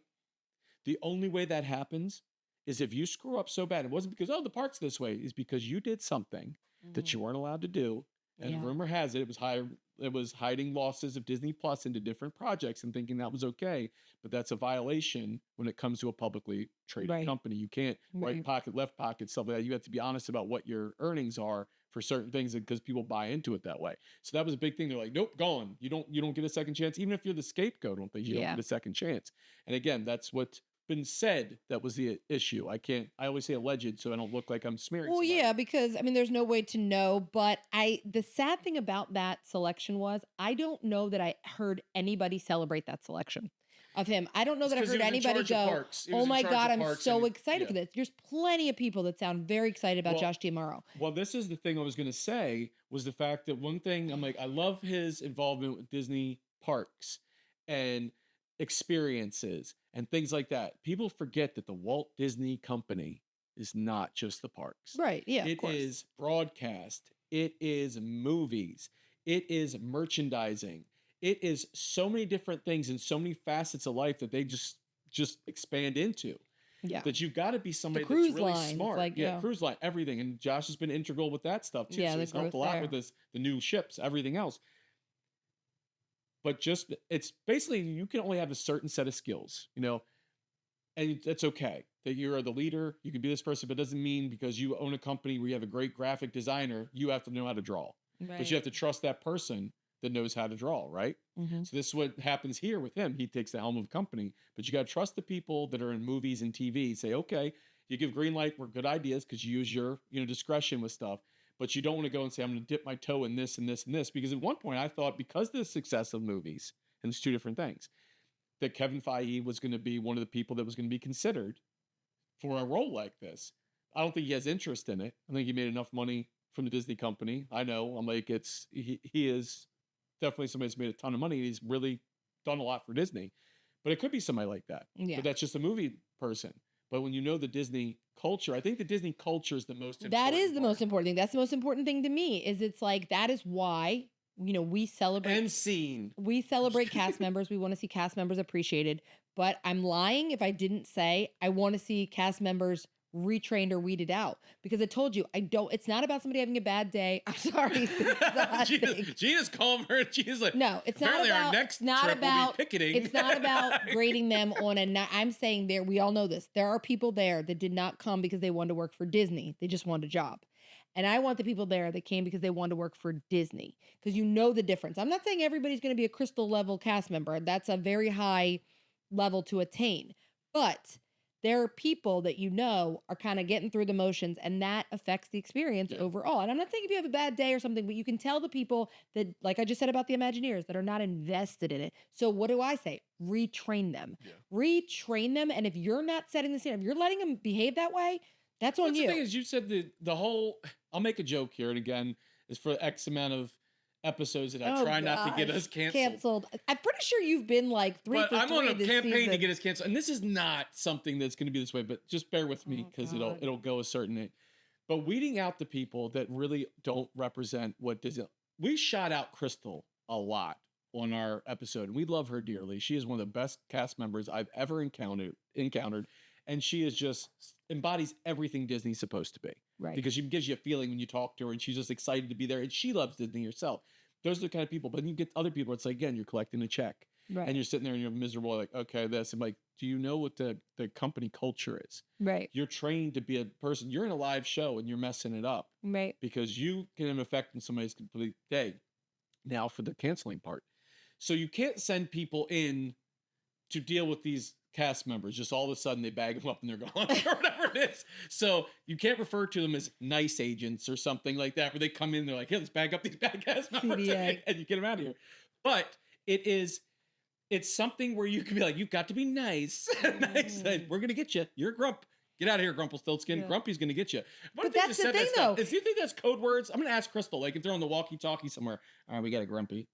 the only way that happens is if you screw up so bad. It wasn't because, oh, the park's this way. It's because you did something that you weren't allowed to do. And rumor has it, it was hiding losses of Disney Plus into different projects and thinking that was okay. But that's a violation when it comes to a publicly traded company. You can't right pocket, left pocket, stuff like that. You have to be honest about what your earnings are for certain things because people buy into it that way. So that was a big thing. They're like, nope, gone. You don't get a second chance. Even if you're the scapegoat, don't think you don't get a second chance. And again, that's what's been said that was the issue. I always say alleged so I don't look like I'm smearing somebody. Yeah, because I mean there's no way to know, but the sad thing about that selection was I don't know that I heard anybody celebrate that selection of him. I don't know that I heard anybody go, oh my God, I'm so excited for this. There's plenty of people that sound very excited about Josh Giamaro. Well, this is the thing I was going to say was the fact that one thing I'm like, I love his involvement with Disney parks and experiences and things like that. People forget that the Walt Disney Company is not just the parks. Right. Yeah. It is broadcast. It is movies. It is merchandising. It is so many different things and so many facets of life that they just expand into. Yeah. That you've got to be somebody that's really smart. Like, cruise line, everything. And Josh has been integral with that stuff too. So he's helped a lot with this, the new ships, everything else. But it's basically, you can only have a certain set of skills, and that's okay. That you're the leader, you can be this person, but it doesn't mean because you own a company where you have a great graphic designer, you have to know how to draw. Right. But you have to trust that person that knows how to draw, right? So this is what happens here with him. He takes the helm of the company, but you got to trust the people that are in movies and TV. Say, okay, you give green light for good ideas because you use your discretion with stuff. But you don't want to go and say, I'm going to dip my toe in this and this and this. Because at one point I thought because of the success of movies, and it's two different things, that Kevin Feige was going to be one of the people that was going to be considered for a role like this. I don't think he has interest in it. I think he made enough money from the Disney company. I know. I'm like, he is definitely somebody that's made a ton of money. He's really done a lot for Disney. But it could be somebody like that. Yeah. But that's just a movie person. But when you know the Disney culture, I think the Disney culture is the most important. That is the most important thing. That's the most important thing to me, is it's like, that is why, we celebrate. And seen. We celebrate cast members. We want to see cast members appreciated. But I'm lying if I didn't say I want to see cast members retrained or weeded out, because I told you it's not about somebody having a bad day. I'm sorry. Gina's calling her. Gina's like, no, it's not about our next trip will be picketing. It's not about grading them on I'm saying we all know this. There are people there that did not come because they wanted to work for Disney. They just wanted a job. And I want the people there that came because they wanted to work for Disney, because the difference. I'm not saying everybody's going to be a crystal level cast member. That's a very high level to attain. But there are people that are kind of getting through the motions, and that affects the experience overall. And I'm not saying if you have a bad day or something, but you can tell the people that, like I just said about the Imagineers, that are not invested in it. So what do I say? Retrain them. Yeah. Retrain them. And if you're not setting the standard, if you're letting them behave that way, that's on you. The thing is, you said the whole, I'll make a joke here, and again, is for X amount of episodes that I try not to get us canceled. I'm pretty sure you've been like 3 for 3 I'm on a campaign season to get us canceled, and this is not something that's going to be this way. But just bear with me because it'll go a certain way. But weeding out the people that really don't represent what Disney. We shot out Crystal a lot on our episode, and we love her dearly. She is one of the best cast members I've ever encountered, and she is just embodies everything Disney's supposed to be. Right. Because she gives you a feeling when you talk to her, and she's just excited to be there, and she loves Disney herself. Those are the kind of people. But then you get other people, it's like, again, you're collecting a check. Right. And you're sitting there and you're miserable, like, okay, this. I'm like, do you know what the company culture is? Right. You're trained to be a person. You're in a live show and you're messing it up. Right. Because you can have an effect on somebody's complete day. Now for the canceling part. So you can't send people in to deal with these cast members. Just all of a sudden they bag them up and they're gone or whatever it is. So you can't refer to them as nice agents or something like that, where they come in, they're like, hey, let's bag up these bad cast members and you get them out of here. But it is it's something where you can be like, you've got to be nice. Nice. We're going to get you. You're a grump. Get out of here, Grumpelstiltskin. Yeah. Grumpy's going to get you. But that's the thing, though. Do you think that's code words? I'm going to ask Crystal, like, if they're on the walkie-talkie somewhere. All right, we got a Grumpy.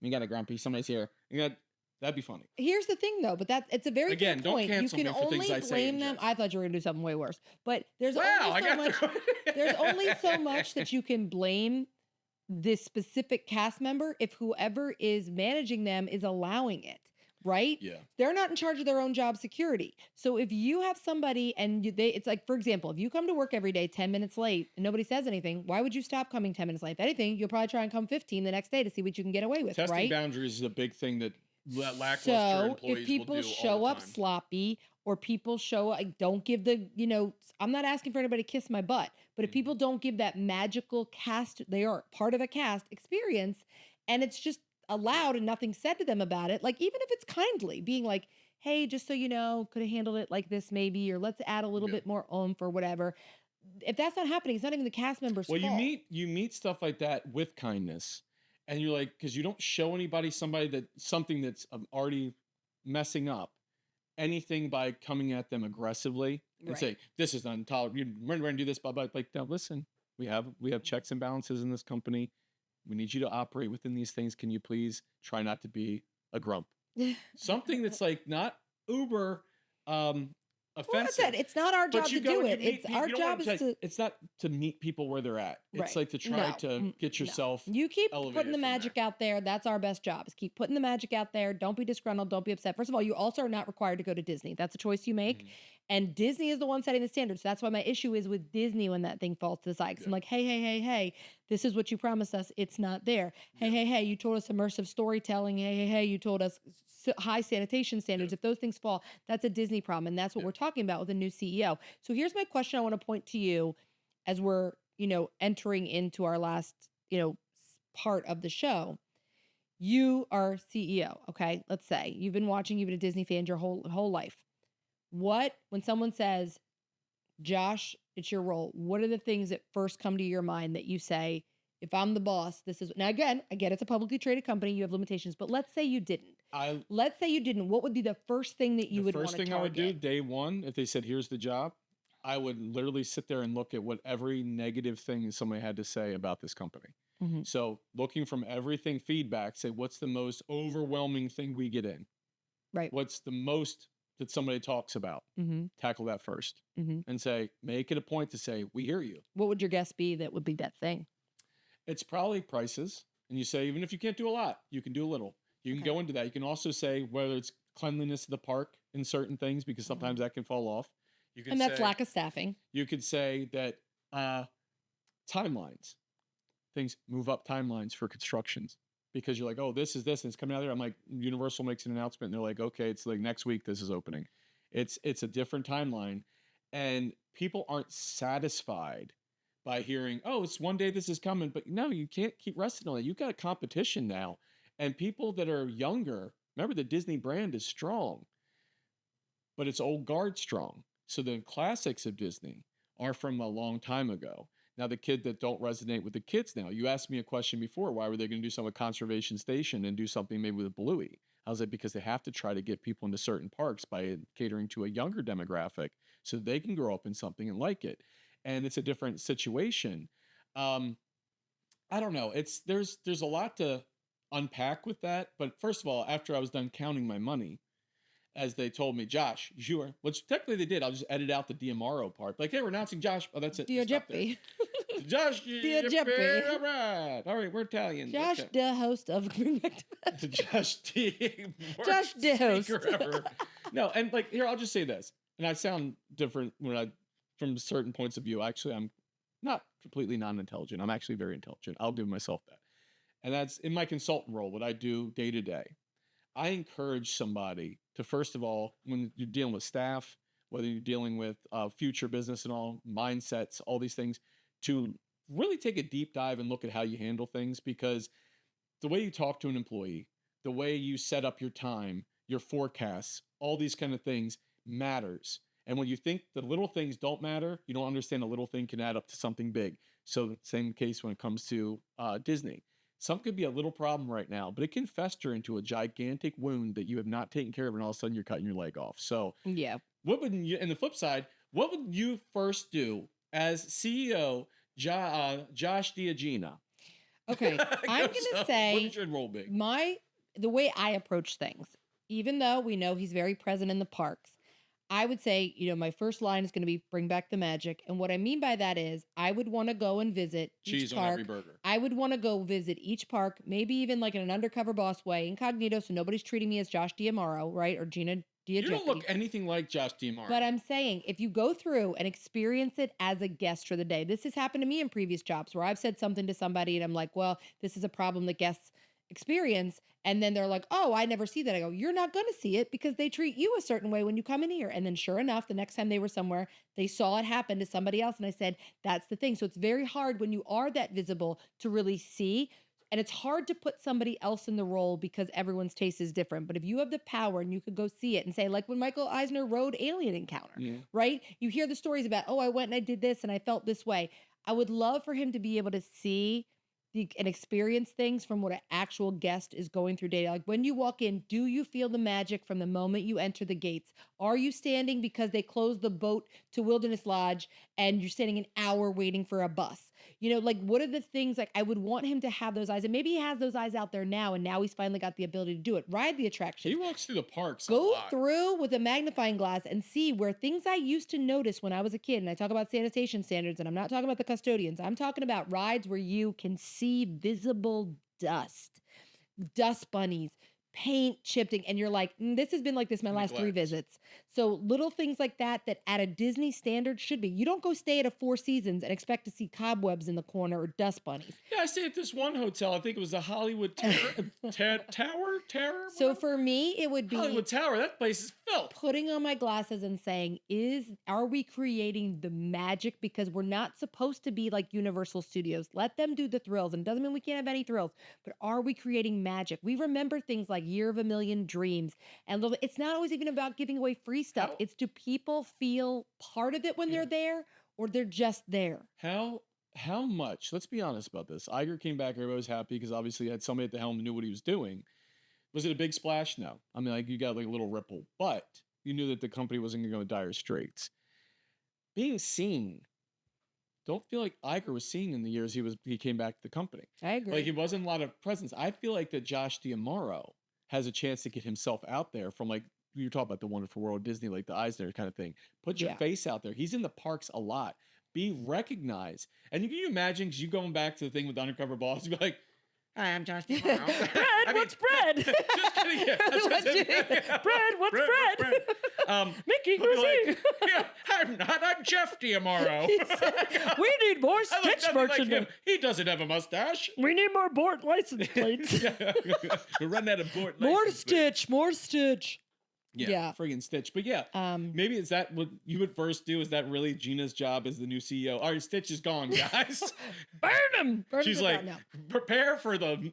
Somebody's here. That'd be funny. Here's the thing, though, but it's a very good point. You can only blame them. I thought you were going to do something way worse. But there's only so much that you can blame this specific cast member if whoever is managing them is allowing it. Right? Yeah. They're not in charge of their own job security. So if you have somebody and it's like, for example, if you come to work every day 10 minutes late and nobody says anything, why would you stop coming 10 minutes late? If anything, you'll probably try and come 15 the next day to see what you can get away with, Testing right? boundaries is a big thing that lackluster employees will do. If people show up sloppy or people don't give I'm not asking for anybody to kiss my butt, but if people don't give that magical cast, they are part of a cast experience, and it's just allowed and nothing said to them about it, like even if it's kindly being like, hey, just so you know, could have handled it like this maybe, or let's add a little bit more oomph or whatever. If that's not happening, it's not even the cast member's fault. You meet stuff like that with kindness, and you're like, because you don't show something that's already messing up anything by coming at them aggressively and say, this is intolerable, we're going to do this, but like, now listen, we have checks and balances in this company. We need you to operate within these things. Can you please try not to be a grump? Something that's like not uber offensive. Well, I said, it's not our job to do it. It's our job is to. It's not to meet people where they're at. It's like to try to get yourself. You keep putting the magic out there. That's our best job. Is keep putting the magic out there. Don't be disgruntled. Don't be upset. First of all, you also are not required to go to Disney. That's a choice you make. Mm-hmm. And Disney is the one setting the standards. So that's why my issue is with Disney when that thing falls to the side. Because I'm like, hey, this is what you promised us. It's not there. Hey, you told us immersive storytelling. Hey, you told us high sanitation standards. If those things fall, that's a Disney problem. And that's what we're talking about with a new CEO. So here's my question I want to point to you as we're, entering into our last, part of the show. You are CEO, okay? Let's say you've been a Disney fan your whole life. When someone says, Josh, it's your role, what are the things that first come to your mind that you say, if I'm the boss, this is... Now, again, I get it's a publicly traded company, you have limitations, but let's say you didn't. What would be the first thing that you would want to target? The first thing I would do, day one, if they said, here's the job, I would literally sit there and look at what every negative thing somebody had to say about this company. Mm-hmm. So looking from everything feedback, say, what's the most overwhelming thing we get in? Right. What's the most that somebody talks about? Mm-hmm. Tackle that first. Mm-hmm. And say, make it a point to say, we hear you. What would your guess be that would be that thing? It's probably prices. And you say, even if you can't do a lot, you can do a little. You can go into that. You can also say whether it's cleanliness of the park in certain things, because sometimes that can fall off. And that's lack of staffing. You could say that timelines. Things move up timelines for constructions. Because you're like, oh, this and it's coming out there. I'm like, Universal makes an announcement, and they're like, okay, it's like next week this is opening. It's a different timeline, and people aren't satisfied by hearing, oh, it's one day this is coming. But no, you can't keep resting on it. You've got a competition now, and people that are younger, remember the Disney brand is strong, but it's old guard strong. So the classics of Disney are from a long time ago. Now, the kid that don't resonate with the kids now. You asked me a question before. Why were they going to do something with Conservation Station and do something maybe with Bluey? I was like, because they have to try to get people into certain parks by catering to a younger demographic so they can grow up in something and like it. And it's a different situation. I don't know. There's a lot to unpack with that. But first of all, after I was done counting my money, as they told me, Josh, which technically they did. I'll just edit out the DiAmaro part. Like, hey, we're announcing Josh. Oh, that's it. Giuseppe. Josh Giuseppe. All right, we're Italian. Josh, okay. The host of Bring Back the Magic. Josh, the host. Ever. No, and like, here, I'll just say this. And I sound different from certain points of view. Actually, I'm not completely non-intelligent. I'm actually very intelligent. I'll give myself that. And that's in my consultant role, what I do day to day. I encourage somebody to, first of all, when you're dealing with staff, whether you're dealing with future business and all, mindsets, all these things, to really take a deep dive and look at how you handle things, because the way you talk to an employee, the way you set up your time, your forecasts, all these kind of things matters. And when you think the little things don't matter, you don't understand a little thing can add up to something big. So same case when it comes to Disney. some could be a little problem right now, but it can fester into a gigantic wound that you have not taken care of, and all of a sudden you're cutting your leg off. So, Yeah. what would you, and the flip side, what would you first do as CEO Josh Diagina? Okay. I'm gonna say what would your role be? The way I approach things, even though we know he's very present in the parks, I would say, my first line is going to be bring back the magic. And what I mean by that is I would want to go and visit Cheese each park. on every burger. I would want to go visit each park, maybe even like in an undercover boss way, incognito, so nobody's treating me as Josh D'Amaro, right? Or Gina Diaghiletti. You don't look anything like Josh D'Amaro. But I'm saying, if you go through and experience it as a guest for the day, this has happened to me in previous jobs where I've said something to somebody and I'm like, well, this is a problem that guests experience. And then they're like, oh, I never see that. I go, you're not going to see it because they treat you a certain way when you come in here. And then sure enough, the next time they were somewhere, they saw it happen to somebody else. And I said, that's the thing. So it's very hard when you are that visible to really see. And it's hard to put somebody else in the role because everyone's taste is different. But if you have the power and you could go see it and say, like when Michael Eisner rode Alien Encounter, right? You hear the stories about, oh, I went and I did this and I felt this way. I would love for him to be able to see and experience things from what an actual guest is going through day. Like when you walk in, do you feel the magic from the moment you enter the gates? Are you standing because they closed the boat to Wilderness Lodge and you're standing an hour waiting for a bus? Like what are the things, like I would want him to have those eyes, and maybe he has those eyes out there now, and now he's finally got the ability to do it. Ride the attraction. He walks through the parks. Go through with a magnifying glass and see where things I used to notice when I was a kid. And I talk about sanitation standards, and I'm not talking about the custodians. I'm talking about rides where you can see visible dust bunnies, paint chipping, and you're like, this has been like this my last 3 visits. So little things like that at a Disney standard should be. You don't go stay at a Four Seasons and expect to see cobwebs in the corner or dust bunnies. Yeah, I stayed at this one hotel. I think it was the Hollywood Tower. So for me, it would be Hollywood Tower. That place is filled. Putting on my glasses and saying, are we creating the magic? Because we're not supposed to be like Universal Studios. Let them do the thrills. And it doesn't mean we can't have any thrills, but are we creating magic? We remember things like Year of a Million Dreams. And it's not always even about giving away free stuff. It's do people feel part of it when they're there, or they're just there? How much, let's be honest about this. Iger came back, everybody was happy because obviously he had somebody at the helm who knew what he was doing. Was it a big splash? No. I mean, like you got like a little ripple, but you knew that the company wasn't going to go in dire straits. Being seen, don't feel like Iger was seen in the years he came back to the company. I agree. Like it wasn't a lot of presence. I feel like that Josh D'Amaro has a chance to get himself out there from like, you're talking about the Wonderful World Disney, like the Eisner kind of thing. Put your face out there. He's in the parks a lot. Be recognized. And can you imagine, because you going back to the thing with Undercover Boss, you'd be like, hi, I'm Josh D'Amaro. Bread, what's bread? Just kidding. Yeah, bread, what's bread? Mickey, who's he? I'm not. I'm Jeff D'Amaro. We need more Stitch merchandise. Like he doesn't have a mustache. We need more Bort license plates. We're running out of Bort license plates. More Stitch. Yeah, friggin' Stitch. But maybe is that what you would first do? Is that really Gina's job as the new CEO? All right, Stitch is gone, guys. Burn him. She's like, prepare for the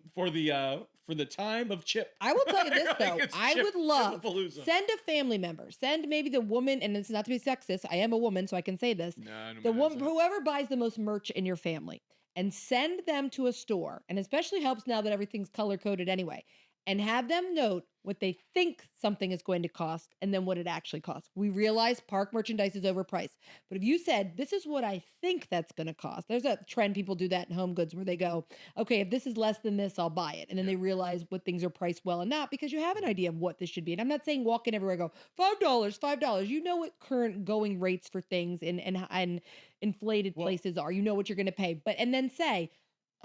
time of Chip. I will tell you this though, I would love send a family member, send maybe the woman, and it's not to be sexist. I am a woman, so I can say this. The woman, whoever buys the most merch in your family, and send them to a store, and especially helps now that everything's color coded anyway. And have them note what they think something is going to cost and then what it actually costs. We realize park merchandise is overpriced. But if you said, this is what I think that's going to cost. There's a trend, people do that in home goods where they go, okay, if this is less than this, I'll buy it. And then they realize what things are priced well and not, because you have an idea of what this should be. And I'm not saying walk in everywhere and go, $5. You know what current going rates for things and inflated places are. You know what you're going to pay. And then say,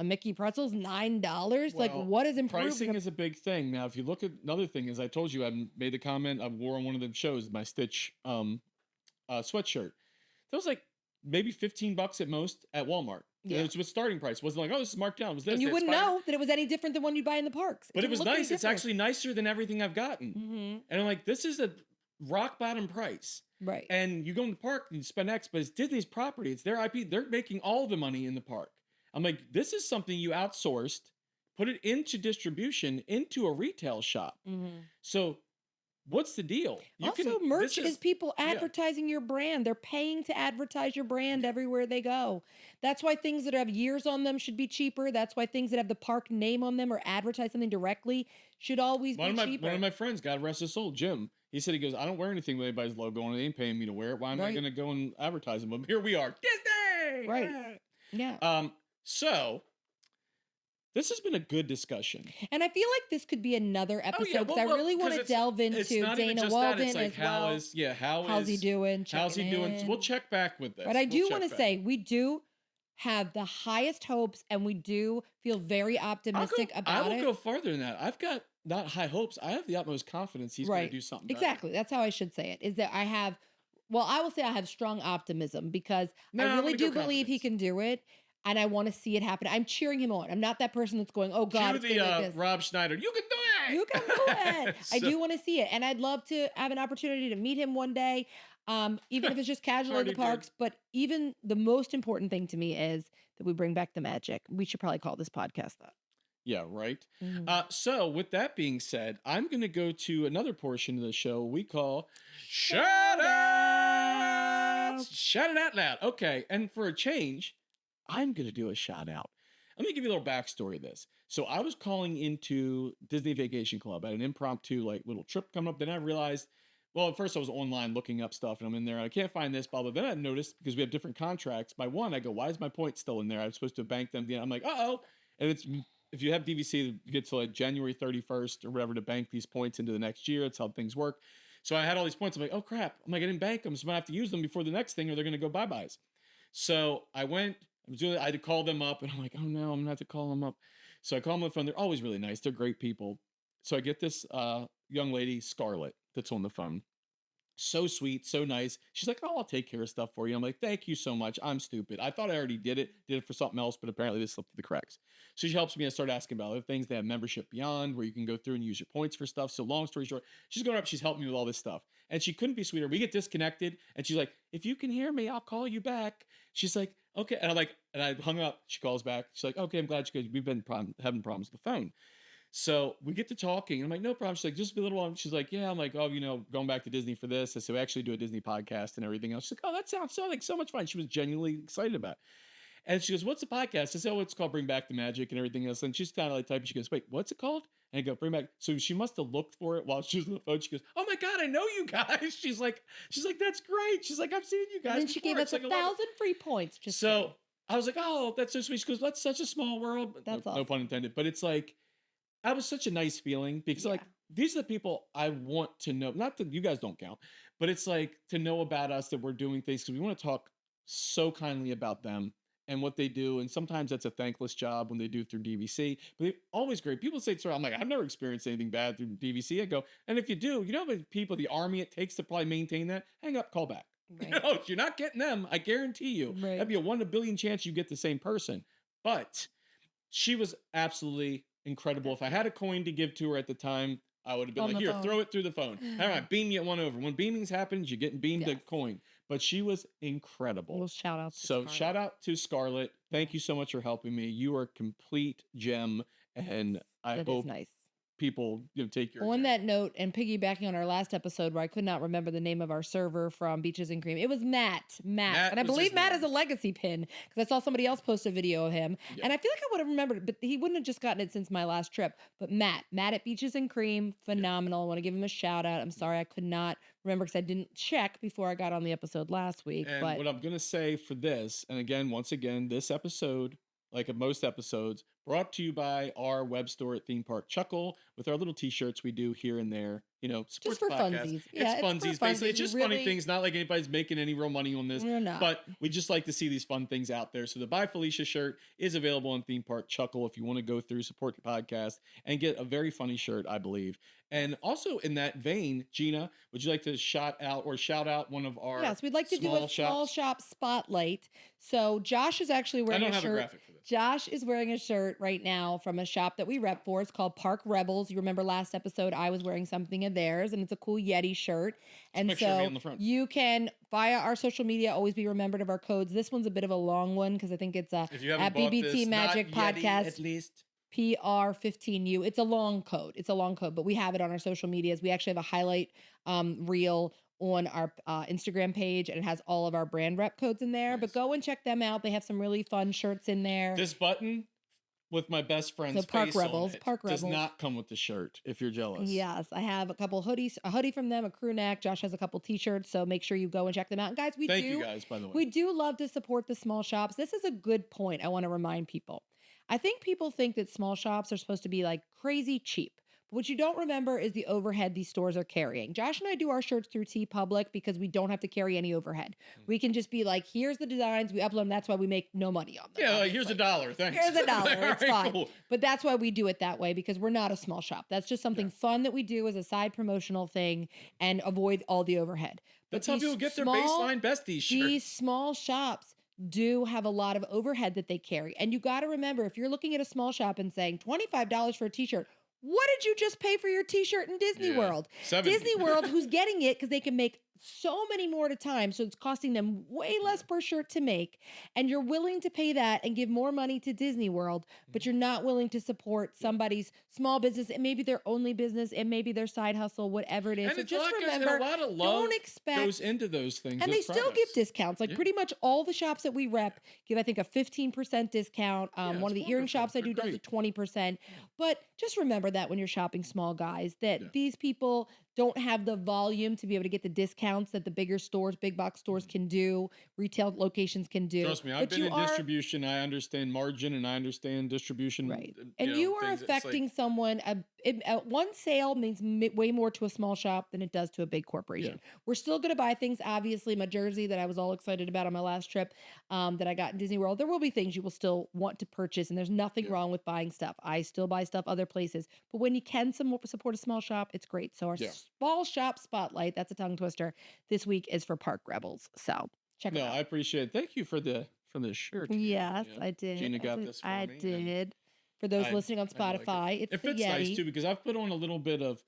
a Mickey pretzel's $9. Like, what is improved? Pricing is a big thing. Now, if you look at another thing, as I told you, I made the comment I wore on one of the shows, my Stitch sweatshirt. That was like maybe $15 at most at Walmart. Yeah. It was starting price. It wasn't like, oh, this is marked down. It was this. And you wouldn't know that it was any different than one you'd buy in the parks. But it was nice. It's actually nicer than everything I've gotten. Mm-hmm. And I'm like, this is a rock bottom price. Right. And you go in the park and you spend X, but it's Disney's property. It's their IP. They're making all the money in the park. I'm like, this is something you outsourced, put it into distribution, into a retail shop. Mm-hmm. So what's the deal? Merch is people advertising your brand. They're paying to advertise your brand everywhere they go. That's why things that have years on them should be cheaper. That's why things that have the park name on them or advertise something directly should always be cheaper. One of my friends, God rest his soul, Jim, he said, he goes, I don't wear anything with anybody's logo on it. They ain't paying me to wear it. Why am I going to go and advertise them? But here we are. Disney! Right. Yeah. So this has been a good discussion. And I feel like this could be another episode because I really want to delve into Dana Walden as well. How's he doing? How's he doing? We'll check back with this. But I do want to say we do have the highest hopes and we do feel very optimistic about it. I will go farther than that. I've got not high hopes. I have the utmost confidence he's going to do something better. Exactly. That's how I should say it. Is that I will say I have strong optimism because I really do believe he can do it. And I want to see it happen. I'm cheering him on. I'm not that person that's going, oh God, it's like this. Rob Schneider, you can do it. You can do it. I do want to see it. And I'd love to have an opportunity to meet him one day, even if it's just casual at the parks. But even the most important thing to me is that we bring back the magic. We should probably call this podcast that. Yeah, right. So with that being said, I'm going to go to another portion of the show we call Shout Outs. Shout it out loud. Okay. And for a change, I'm going to do a shout out. Let me give you a little backstory of this. So I was calling into Disney Vacation Club at an impromptu little trip coming up. Then I realized, well, at first I was online looking up stuff and I'm in there. I can't find this, blah, blah. Then I noticed because we have different contracts. By one, I go, why is my points still in there? I was supposed to bank them. I'm like, uh-oh. And if you have DVC, you get to January 31st or whatever to bank these points into the next year. That's how things work. So I had all these points. I'm like, oh crap. I'm like, I didn't bank them. So I'm going to have to use them before the next thing or they're going to go bye-byes. So I had to call them up and I'm like, oh no, I'm gonna have to call them up. So I call them on the phone. They're always really nice. They're great people. So I get this young lady, Scarlett, that's on the phone. So sweet, so nice. She's like, oh, I'll take care of stuff for you. I'm like, thank you so much. I'm stupid. I thought I already did it for something else, but apparently this slipped through the cracks. So she helps me. I start asking about other things. They have membership beyond where you can go through and use your points for stuff. So long story short, she's going up. She's helping me with all this stuff. And she couldn't be sweeter. We get disconnected and she's like, if you can hear me, I'll call you back. She's like, okay. And I hung up. She calls back. She's like, okay, I'm glad we've been having problems with the phone. So we get to talking. I'm like, no problem. She's like, just a little one. She's like, yeah. I'm like, oh, going back to Disney for this. I said, we actually do a Disney podcast and everything else. She's like, oh, that sounds so much fun. She was genuinely excited about it. And she goes, what's the podcast? I said, oh, it's called Bring Back the Magic and everything else. And she's kind of typing. She goes, wait, what's it called? And I go, Bring Back. So she must have looked for it while she was on the phone. She goes, oh my God, I know you guys. She's like, that's great. She's like, I've seen you guys. And then she gave us 1,000 free points. So I was like, oh, that's so sweet. She goes, that's such a small world. That's awesome. No pun intended. But it's like, that was such a nice feeling because these are the people I want to know. Not that you guys don't count, but it's like to know about us that we're doing things because we want to talk so kindly about them and what they do. And sometimes that's a thankless job when they do through DVC, but they're always great. People say, I'm like, I've never experienced anything bad through DVC. I go, and if you do, how many people, the army it takes to probably maintain that, hang up, call back. Right. You're not getting them. I guarantee you. Right. That'd be a 1 in a billion chance you get the same person. But she was absolutely incredible. If I had a coin to give to her at the time, I would have been like, here, throw it through the phone. All right, beam you one over. When beamings happens, you're getting beamed a coin. But she was incredible. Well, shout out to Scarlett. Shout out to Scarlett. Thank you so much for helping me. You are a complete gem. And I hope people take your on that note, and piggybacking on our last episode where I could not remember the name of our server from Beaches and Cream, it was Matt, and I believe Matt is a legacy pin because I saw somebody else post a video of him, and I feel like I would have remembered it, but he wouldn't have just gotten it since my last trip. But Matt at Beaches and Cream, phenomenal. I want to give him a shout out. I'm sorry I could not remember because I didn't check before I got on the episode last week. And but what I'm gonna say for this, and once again, this episode, like most episodes, brought to you by our web store at Theme Park Chuckle with our little t-shirts we do here and there. Just for funsies. It's funsies, basically. It's just funny things. Not like anybody's making any real money on this. But we just like to see these fun things out there. So the Bye Felicia shirt is available on Theme Park Chuckle if you want to go through, support the podcast, and get a very funny shirt, I believe. And also in that vein, Gina, would you like to shout out one of our Yes, we'd like to do a small shop spotlight. So Josh is actually wearing a shirt. I don't have a graphic for this. Josh is wearing a shirt right now from a shop that we rep for. It's called Park Rebels. You remember last episode I was wearing something of theirs, and it's a cool Yeti shirt. And so you can, via our social media, always be remembered of our codes. This one's a bit of a long one because I think it's at BBT Magic Podcast. At least. PR15U. It's a long code. But we have it on our social medias. We actually have a highlight reel on our Instagram page, and it has all of our brand rep codes in there. Nice. But go and check them out. They have some really fun shirts in there. This button with my best friend's Park face Rebels, on it Park Rebels does not come with the shirt, if you're jealous. Yes, I have a couple hoodies, a hoodie from them, a crew neck. Josh has a couple t-shirts, so make sure you go and check them out. And guys, Thank you guys, by the way. We do love to support the small shops. This is a good point I want to remind people. I think people think that small shops are supposed to be like crazy cheap. But what you don't remember is the overhead these stores are carrying. Josh and I do our shirts through TeePublic because we don't have to carry any overhead. We can just be like, here's the designs, we upload them. That's why we make no money on them. Yeah, like, here's $1. Thanks. Here's $1. It's fine. Cool. But that's why we do it that way, because we're not a small shop. That's just something fun that we do as a side promotional thing and avoid all the overhead. That's how people get their baseline besties shirts. These small shops do have a lot of overhead that they carry. And you got to remember, if you're looking at a small shop and saying $25 for a t-shirt, what did you just pay for your t-shirt in Disney World? 70. Disney World, who's getting it because they can make so many more at a time. So it's costing them way less per shirt to make. And you're willing to pay that and give more money to Disney World, but you're not willing to support somebody's small business. It may be their only business. It may be their side hustle, whatever it is. And so it's just like remember, a lot of love don't expect goes into those things. And they still give discounts. Like pretty much all the shops that we rep give, I think, a 15% discount. One of the earring shops I do does a 20%. But just remember that when you're shopping small, guys, that these people don't have the volume to be able to get the discounts that the bigger stores, big box stores can do, retail locations can do. Trust me, I've been in distribution. I understand margin and I understand distribution. Right. And you are affecting someone. One sale means way more to a small shop than it does to a big corporation. Yeah. We're still going to buy things. Obviously, my jersey that I was all excited about on my last trip that I got in Disney World, there will be things you will still want to purchase, and there's nothing wrong with buying stuff. I still buy stuff other places. But when you can support a small shop, it's great. So our small shop spotlight, that's a tongue twister, this week is for Park Rebels. So check it out. I appreciate it. Thank you for the shirt. Yes, I did. Gina got this for me. I did. For those listening on Spotify, it fits nice too, because I've put on a little bit of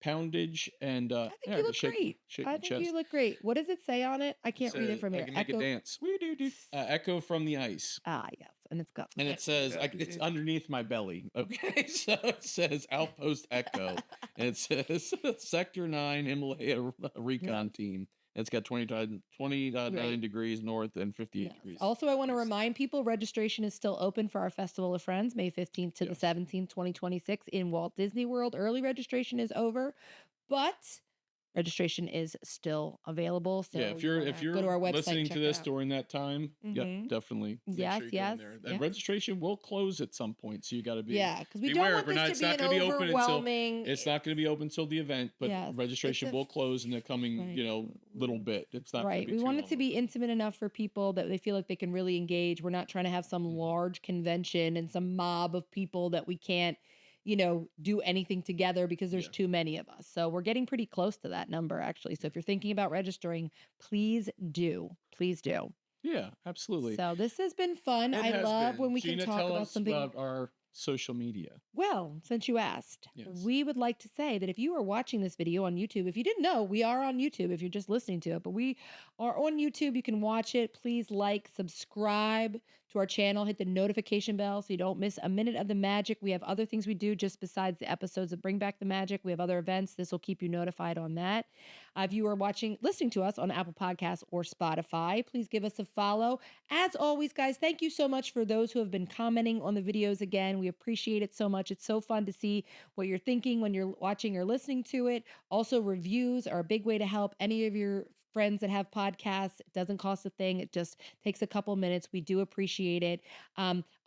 poundage and I think you look great. I think you look great. What does it say on it? I can't read it from here. I can make a dance. Echo from the ice. Ah, yes. And it's got. And it says it's underneath my belly. Okay, so it says Outpost Echo, and it says Sector 9 Himalaya Recon Team. It's got 20.9 degrees north and 58 degrees. Also, I want to remind people registration is still open for our Festival of Friends, May 15th to the 17th, 2026 in Walt Disney World. Early registration is over, but registration is still available. So if you're go to our website, listening to this during that time, definitely. Yes. And registration will close at some point, so you got to be because we don't want this to be an overwhelming. It's not going to be open until the event, but registration will close in the coming little bit. It's not right. We want it to be intimate enough for people that they feel like they can really engage. We're not trying to have some large convention and some mob of people that we can't do anything together because there's too many of us. So we're getting pretty close to that number, actually. So if you're thinking about registering, please do. Please do. Yeah, absolutely. So this has been fun. I love when we can talk about something. About our social media. Well, since you asked, we would like to say that if you are watching this video on YouTube, if you didn't know, we are on YouTube if you're just listening to it, but we are on YouTube. You can watch it. Please subscribe to our channel, hit the notification bell so you don't miss a minute of the magic. We have other things we do just besides the episodes of Bring Back the Magic. We have other events. This will keep you notified on that. If you are listening to us on Apple Podcasts or Spotify, please give us a follow. As always, guys, thank you so much for those who have been commenting on the videos again. We appreciate it so much. It's so fun to see what you're thinking when you're watching or listening to it. Also, reviews are a big way to help any of your friends that have podcasts. It doesn't cost a thing. It just takes a couple minutes. We do appreciate it.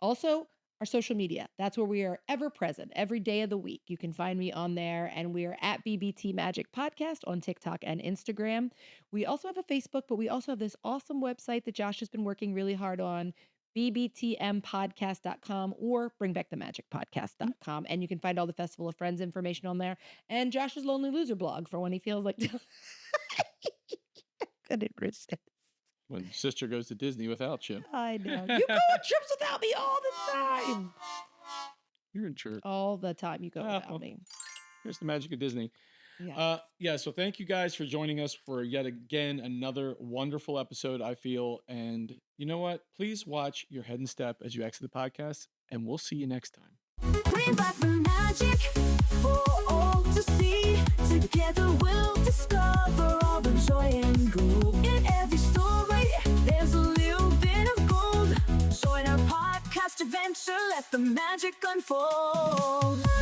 Also, our social media. That's where we are ever present every day of the week. You can find me on there, and we are at BBT Magic Podcast on TikTok and Instagram. We also have a Facebook, but we also have this awesome website that Josh has been working really hard on, bbtmpodcast.com or bringbackthemagicpodcast.com. And you can find all the Festival of Friends information on there. And Josh's Lonely Loser blog for when he feels like... couldn't resist. When sister goes to Disney without you. I know. You go on trips without me all the time. You're in church. All the time you go without me. Here's the magic of Disney. So thank you guys for joining us for yet again another wonderful episode, I feel. And you know what? Please watch your head and step as you exit the podcast, and we'll see you next time. bring back the magic for all to see. Together we'll discover all the joy and glow. In every story, there's a little bit of gold. Join our podcast adventure, let the magic unfold.